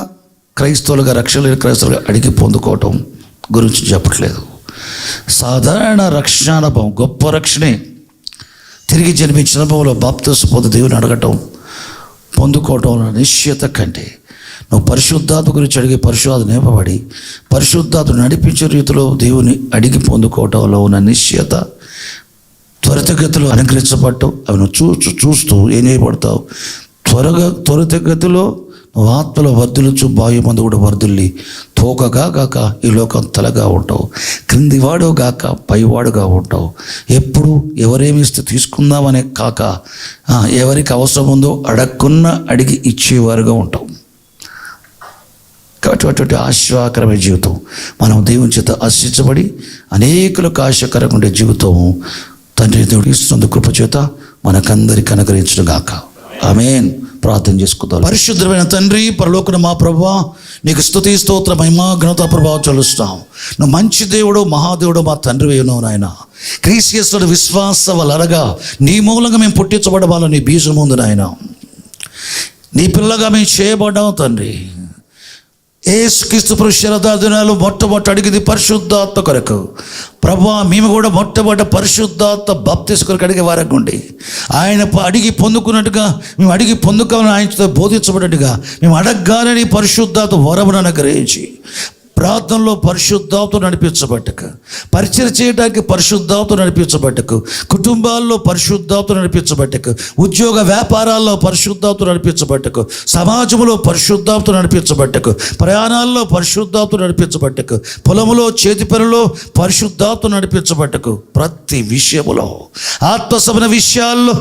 క్రైస్తవులుగా, రక్షణ లేని క్రైస్తవులుగా అడిగి పొందుకోవటం గురించి చెప్పట్లేదు. సాధారణ రక్షణ అనుభవం గొప్ప రక్షణే. తిరిగి జన్మించిన అనుభవంలో బాప్తిస్మం పొంది దేవుని అడగటం, పొందుకోవటం నిశ్చయత కంటే నువ్వు పరిశుద్ధాత్మ గురించి అడిగి పరిశుద్ధాత్మ నింపబడి పరిశుద్ధాత్మ నడిపించే రీతిలో దేవుని అడిగి పొందుకోవటంలో ఉన్న నిశ్చయత, త్వరితగతిలో అనుగ్రహించబడటం, అవి నువ్వు చూస్తూ ఏం చేయబడతావు. త్వరితగతిలో నువ్వు ఆత్మలో వర్ధులుచు బాహ్య మందు కూడా వర్ధుల్ని తోకగా గాక ఈ లోకం తలగా ఉంటావు, క్రిందివాడు గాక పైవాడుగా ఉంటావు. ఎప్పుడు ఎవరేమిస్తే తీసుకుందామనే కాక ఎవరికి అవసరం ఉందో అడగకున్న అడిగి ఇచ్చేవారుగా ఉంటావు. కాబట్టి అటువంటి ఆశ్వాకరమైన జీవితం, మనం దేవుని చేత ఆశించబడి అనేకులకు ఆశకరంగా ఉండే జీవితం తండ్రి దేవుడు ఇస్తున్న కృప చేత మనకందరికి అనుగ్రహించును గాక. ఆమేన్. ప్రార్థన చేసుకుందాం. పరిశుద్ధమైన తండ్రి, పరలోకన మా ప్రభువా, నీకు స్తుతి స్తోత్ర మహిమ ఘనత ప్రభావం చెల్లిస్తాం. నువ్వు మంచి దేవుడు, మహాదేవుడు, మా తండ్రి అయినావు నాయన. క్రీస్తు విశ్వాస వలరగా నీ మూలంగా మేము పుట్టించబడవాలని నీ బీజం ఉంది నాయన. నీ పిల్లగా మేము చేయబడ్డాం తండ్రి. యేసుక్రీస్తు శరదాదినాలు మొట్టమొదటి అడిగింది పరిశుద్ధాత్మ కొరకు. ప్రభువా, మేము కూడా మొట్టమొదటి పరిశుద్ధాత్మ బాప్తిస్మం కొరకు అడిగే వారికి ఉండి ఆయన అడిగి పొందుకున్నట్టుగా మేము అడిగి పొందుకోవాలని ఆయనతో బోధించబడినట్టుగా మేము అడగగానే పరిశుద్ధాత్మ వరమును అనుగ్రహించి ప్రార్థనలో పరిశుద్ధాత్మ నడిపించబట్టకు, పరిచయం చేయడానికి పరిశుద్ధాత్మ నడిపించబట్టకు, కుటుంబాల్లో పరిశుద్ధాత్మ నడిపించబట్టకు, ఉద్యోగ వ్యాపారాల్లో పరిశుద్ధాత్మ నడిపించబట్టకు, సమాజంలో పరిశుద్ధాత్మ నడిపించబట్టకు, ప్రయాణాల్లో పరిశుద్ధాత్మ నడిపించబట్టకు, పొలములో చేతి పనులో పరిశుద్ధాత్మ నడిపించబట్టకు, ప్రతి విషయములో ఆత్మసమైన విషయాల్లో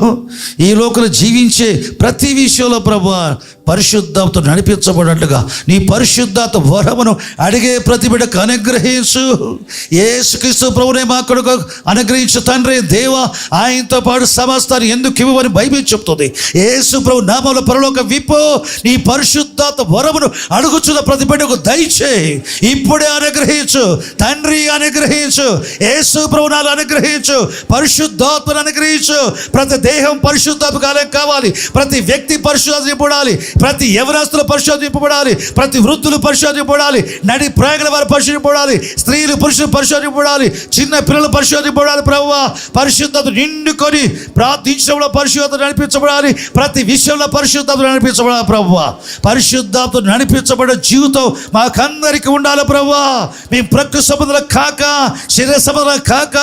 ఈ లోకంలో జీవించే ప్రతి విషయంలో ప్రభువా పరిశుద్ధాత్మ నడిపించబడినట్లుగా నీ పరిశుద్ధాత్మ వరమును అడిగే ప్రతి బిడ్డకు అనుగ్రహించు. యేసుక్రీస్తు ప్రభువునే మా కొరకు అనుగ్రహించు తండ్రి. దేవా, ఆయనతో పాటు సమస్తాన్ని ఎందుకు ఇవ్వమని బైబిల్ చెప్తుంది. యేసు ప్రభు నామములో పరలోక విప్పు నీ పరిశుద్ధాత్మ వరమును అడుగుచున్న ప్రతి బిడ్డకు దయచేయి. ఇప్పుడే అనుగ్రహించు తండ్రి, అనుగ్రహించు. యేసు ప్రభు నాలు అనుగ్రహించు, పరిశుద్ధాత్మను అనుగ్రహించు. ప్రతి దేహం పరిశుద్ధాత్మ కావాలి, ప్రతి వ్యక్తి పరిశుద్ధాత్మ నింపబడాలి, ప్రతి యవనస్తులు పరిశోధింపబడాలి, ప్రతి వృద్ధులు పరిశోధింపబడాలి, నడి ప్రయాణ వారు పరిశోధింపబడాలి, స్త్రీలు పురుషులు పరిశోధింపబడాలి, చిన్న పిల్లలు పరిశోధింపబడాలి. ప్రభువా, పరిశుద్ధత నిండుకొని ప్రార్థించడంలో పరిశుద్ధత నడిపించబడాలి, ప్రతి విషయంలో పరిశుద్ధత నడిపించబడాలి. ప్రభువా, పరిశుద్ధత నడిపించబడే జీవితం మాకందరికీ ఉండాలి. ప్రభువా, మేము ప్రకృతి సంబంధం కాక, శరీర సంబంధం కాక,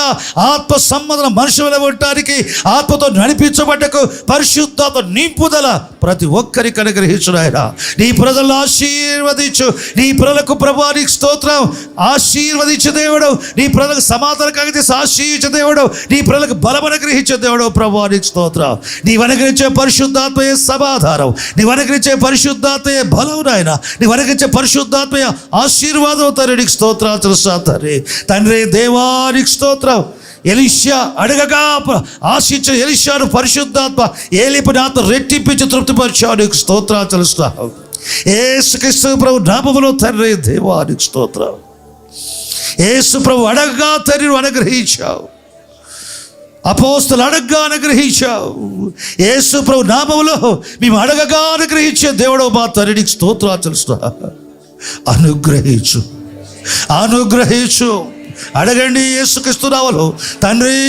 ఆత్మ సంబంధం మనుషుల ఉండటానికి ఆత్మతో నడిపించబడ్డకు పరిశుద్ధత నింపుదల ప్రతి ఒక్కరికి అనుగ్రహించు నాయనా. నీ ప్రజలను ఆశీర్వదించు. నీ ప్రజలకు ప్రభువా నీకు స్తోత్రం. ఆశీర్వదించు దేవుడు. నీ ప్రజలకు సమాధానం కలిగజేసి ఆశీర్వదించే దేవుడు, నీ ప్రజలకు బలం అనుగ్రహించే దేవుడు ప్రభువా నీకు స్తోత్రం. నీవు అనుగ్రహించే పరిశుద్ధాత్మయే సమాధానం, నీవు అనుగ్రహించే పరిశుద్ధాత్మయే బలం నాయన, నీవు అనుగ్రహించే పరిశుద్ధాత్మయ ఆశీర్వాదం తండ్రి నీకు స్తోత్రాలు తెలుసా తండ్రి. తండ్రి దేవా నీకు స్తోత్రం. ఎలీషా అడగగా ఆశించిన ఎలీషాను పరిశుద్ధాత్మ ఏలిపు నాతో రెట్టింపించి తృప్తిపరిచావు, నీకు స్తోత్రాలు తెలుస్తావు. యేసుక్రీస్తు ప్రభు నామములో తండ్రి దేవా నీకు స్తోత్రం. యేసు ప్రభు అడగగా తండ్రి అనుగ్రహించావు, అపోస్తలు అడగగా అనుగ్రహించావు. యేసు ప్రభు నామములో మేము అడగగా అనుగ్రహించే దేవుడు మా తండ్రి నీకు స్తోత్రాలు తెలుస్తావు. అనుగ్రహించు, అనుగ్రహించు. అడగండి యేసుక్రీస్తు నామములో తండ్రి,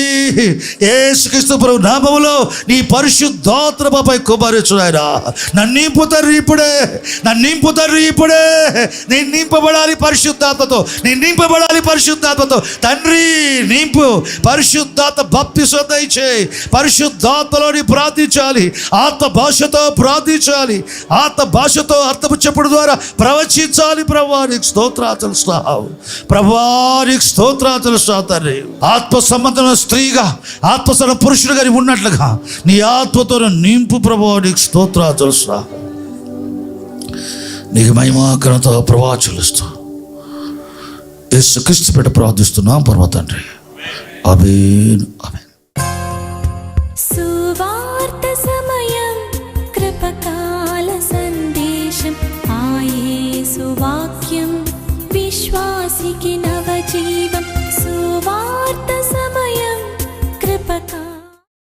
యేసుక్రీస్తు ప్రభు నామములో నీ పరిశుద్ధాత్మపై కుమారించు నాయనా. నన్ను నింపు తండ్రి ఇప్పుడే, నన్ను నింపు తండ్రి ఇప్పుడే. నేను నింపబడాలి పరిశుద్ధాత్మతో, నేను నింపబడాలి పరిశుద్ధాత్మతో తండ్రి. నింపు పరిశుద్ధాత్మ బాప్తిస్మం దయచేయి. పరిశుద్ధాత్మలోని ప్రార్థించాలి, ఆత్మ భాషతో ప్రార్థించాలి, ఆత్మ భాషతో అర్థము చెప్పుడు ద్వారా ప్రవచించాలి. ప్రభువా నీకు స్తోత్రాలు తెలుస్తావు, ప్రభువా నీకు స్తోత్రాలు తెలుస్తావు తండ్రి. ఆత్మ సంబంధమైన స్త్రీగా, ఆత్మ సంబంధ పురుషుడుగా నీవు ఉన్నట్లుగా నీ ఆత్మతో నింపు ప్రభువా నీకు స్తోత్రాలు తెలుస్తా. నీకు మహిమ ఘనత ప్రభావ చెల్లిస్తా. యేసుక్రీస్తు పేట ప్రార్థిస్తున్నాం పరమ తండ్రి. ఆమేన్, ఆమేన్.